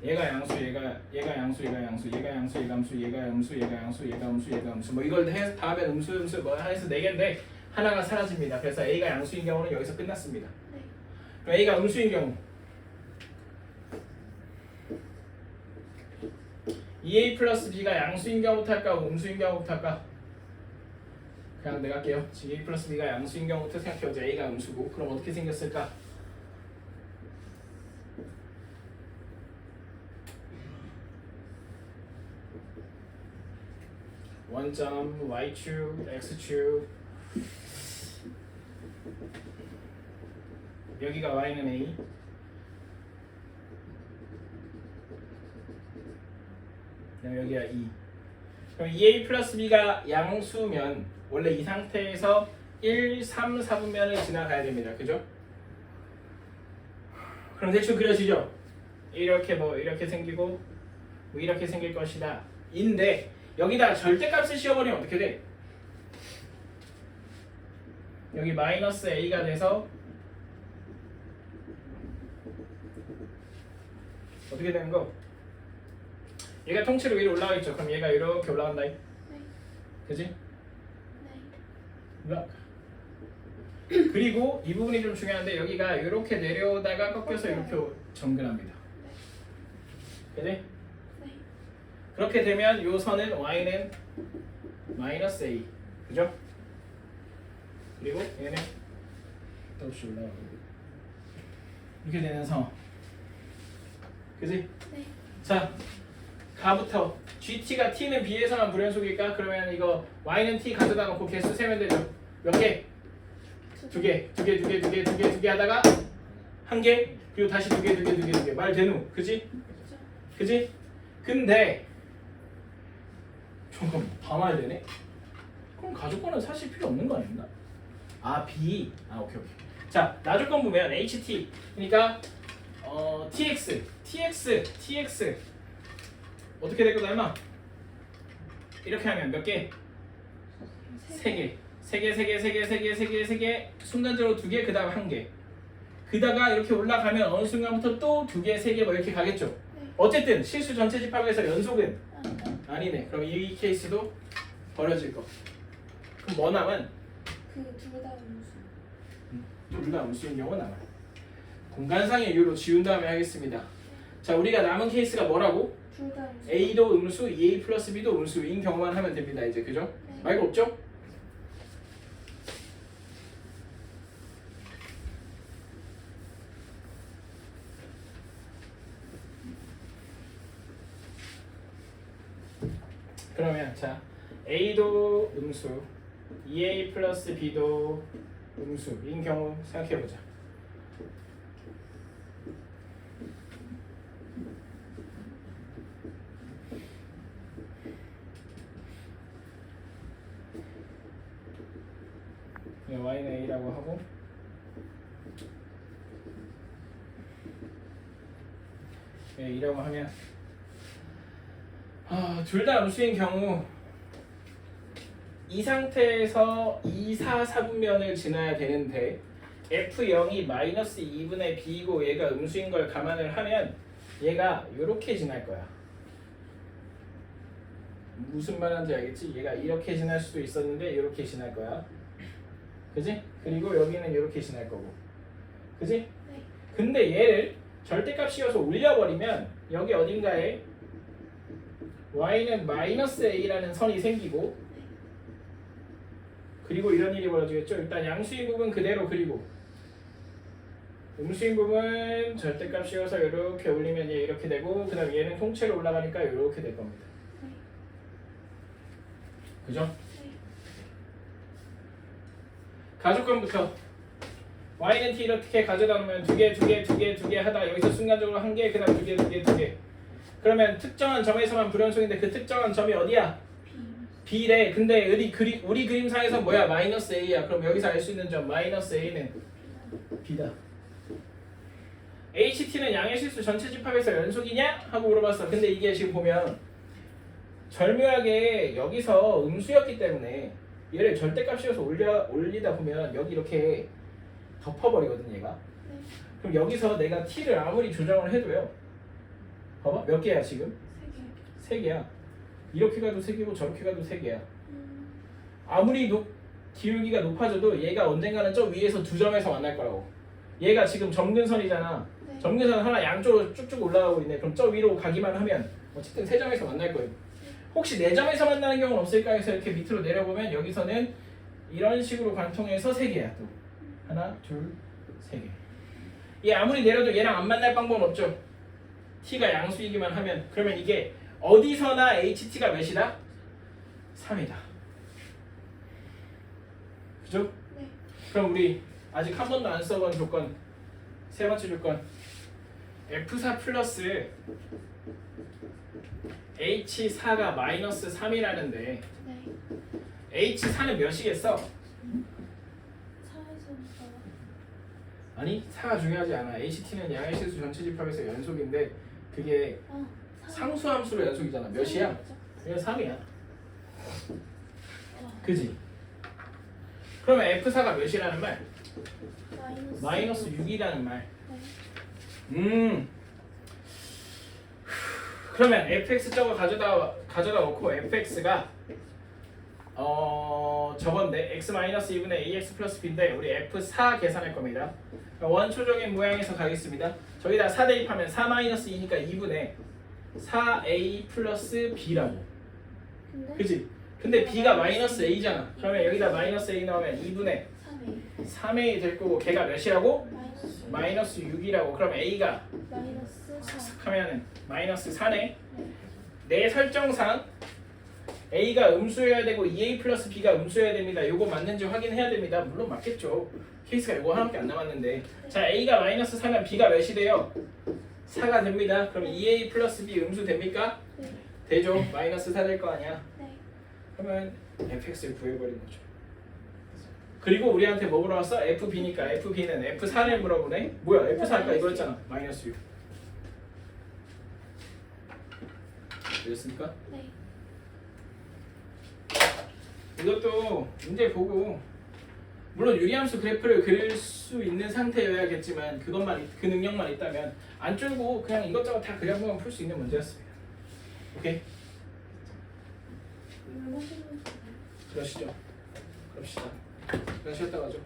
얘가 양수, 얘가 양수, 얘가 양수, 얘가 양수, 얘가 음수, 얘가 음수, 얘가 양수, 얘가 음수, 얘가 음수. 뭐 이걸 해서 다 하면 음수 뭐 해서 4개인데 하나가 사라집니다. 그래서 A가 양수인 경우는 여기서 끝났습니다. 그럼 A가 음수인 경우 2A 플러스 B가 양수인 경우부터 할까? 음수인 경우부터 할까? 그냥 내가 할게요. 2A 플러스 B가 양수인 경우부터 생각해보자. A가 음수고 그럼 어떻게 생겼을까? 원점 y축, x축 여기가 y는 a 그럼 여기가 2 그럼 2a 플러스 b가 양수면 원래 이 상태에서 1, 3, 4분면을 지나가야 됩니다. 그죠? 그럼 대충 그려지죠? 이렇게 뭐 이렇게 생기고 뭐 이렇게 생길 것이다 인데 여기다 절대값을 씌워버리면 어떻게 돼? 여기 마이너스 a가 돼서 어떻게 되는 거? 얘가 통째로 위로 올라가겠죠. 그럼 얘가 이렇게 올라간다. 그지? 네. 그리고 이 부분이 좀 중요한데 여기가 이렇게 내려오다가 꺾여서 이렇게 정근합니다. 그지? 네. 그렇게 되면 이 선은 y는 마이너스 a. 그죠? 그리고 얘는 더없이 올라가고 이렇게 되는 선. 그지? 네. 자, 가부터 GT가 T는 B에서만 불연속일까? 그러면 이거 Y는 T 가져다 놓고 개수 세면 되죠. 몇 개? 2개 하다가 1개 그리고 다시 2개 말 되누? 그지? 그지? 근데 잠깐 담아야 되네? 그럼 가족관은 사실 필요 없는 거 아닌가? 아 B 오케이 자 나조건 보면 HT 그러니까 TX 어떻게 될 거다 임마? 이렇게 하면 몇 개? 3개 3개 순간적으로 2개 그 다음 1개 그다가 이렇게 올라가면 어느 순간부터 또 2개 3개 뭐 이렇게 가겠죠. 어쨌든 실수 전체 집합에서 연속은 아니네. 그럼 이 케이스도 버려질 거. 그럼 뭐 남은? 그 둘 다 음수. 둘 다 음수인 경우 남아요. 공간상의 이유로 지운 다음에 하겠습니다. 자 우리가 남은 케이스가 뭐라고? 둘 다 음수. A도 음수, 2A 플러스 B도 음수인 경우만 하면 됩니다. 이제 그죠? 네. 말고 없죠? 그러면 자 A도 음수 2A 플러스 B도 음수인 경우 생각해보자. y는 a라고 하고 a라고 하면 둘 다 음수인 경우 이 상태에서 2, 4, 4분면을 지나야 되는데 f0이 마이너스 2분의 b이고 얘가 음수인 걸 감안을 하면 얘가 이렇게 지날 거야. 무슨 말하는지 알겠지? 얘가 이렇게 지날 수도 있었는데 이렇게 지날 거야. 그지? 그리고 여기는 이렇게 지날 거고. 그지? 네. 근데 얘를 절대값 씌워서 올려버리면 여기 어딘가에 y는 마이너스 a라는 선이 생기고 그리고 이런 일이 벌어지겠죠. 일단 양수인 부분 그대로 그리고 음수인 부분 절대값 씌워서 이렇게 올리면 얘 이렇게 되고 그 다음 얘는 통째로 올라가니까 이렇게 될 겁니다. 그죠? 가족관부터 y는 t 이렇게 가져다 놓으면 두 개 하다가 여기서 순간적으로 한 개, 그 다음 두 개. 그러면 특정한 점에서만 불연속인데 그 특정한 점이 어디야? B래. 근데 우리 그림상에서 뭐야? 마이너스 A야. 그럼 여기서 알 수 있는 점 마이너스 A는 B다. HT는 양의 실수 전체 집합에서 연속이냐? 하고 물어봤어. 근데 이게 지금 보면 절묘하게 여기서 음수였기 때문에 얘를 절대값 씌워서 올리다 보면 여기 이렇게 덮어버리거든 얘가. 그럼 여기서 내가 t를 아무리 조정을 해도요. 봐봐 몇 개야 지금? 3개야. 이렇게 가도 3개고 저렇게 가도 3개야. 아무리 기울기가 높아져도 얘가 언젠가는 저 위에서 두 점에서 만날 거라고. 얘가 지금 점근선이잖아. 네. 점근선 하나 양쪽으로 쭉쭉 올라가고 있네. 그럼 저 위로 가기만 하면 어쨌든 세 점에서 만날 거예요. 혹시 4점에서 만나는 경우는 없을까 해서 이렇게 밑으로 내려보면 여기서는 이런 식으로 관통해서 3개야 또. 하나, 둘, 3개. 얘 아무리 내려도 얘랑 안 만날 방법은 없죠. t가 양수이기만 하면. 그러면 이게 어디서나 ht가 몇이다? 3이다. 그죠? 네. 그럼 우리 아직 한 번도 안 써본 조건 세 번째 조건 F4 플러스 H4가 마이너스 3이라는데 네. H4는 몇이겠어? 4에서 아니 4가 중요하지 않아. HT는 양의 실수 전체 집합에서 연속인데 그게 상수함수로 연속이잖아. 몇이야? 그냥 3이야. 그지? 그러면 F4가 몇이라는 말? 마이너스 6이라는 말. 네. 그러면 fx 저거 가져다 놓고 fx가 저건데 x-2분의 ax 플러스 b인데 우리 f4 계산할 겁니다. 원초적인 모양에서 가겠습니다. 저기다 4 대입하면 4-2니까 2분의 4a 플러스 b라고. 그치? 근데 b가 마이너스 a잖아. 그러면 여기다 마이너스 a 넣으면 2분의 3a 될 거고 걔가 몇이라고? 마이너스 6이라고. 그럼 a가 마이너스 4. 하면은 마이너스 4네. 내 설정상 a가 음수여야 되고 2a 플러스 b가 음수여야 됩니다. 요거 맞는지 확인해야 됩니다. 물론 맞겠죠. 케이스가 요거 하나밖에 안 남았는데. 자, a가 마이너스 4면 b가 몇이 돼요? 4가 됩니다. 그럼 2a 플러스 b 음수 됩니까? 네. 되죠. 마이너스 4 될 거 아니야. 네. 그러면 fx를 구해버린 거죠. 그리고 우리한테 뭐 물어봤어? fb니까 fb는 f4를 물어보네. 뭐야 f4 아까 이거 했잖아. 마이너스 6. 됐습니까? 네. 이것도 문제 보고 물론 유리함수 그래프를 그릴 수 있는 상태여야겠지만 그것만 그 능력만 있다면 안 쫄고 그냥 이것저것 다 그려보면 풀 수 있는 문제였습니다. 오케이? 그러시죠. 그럽시다. 그냥 쉬었다 가죠.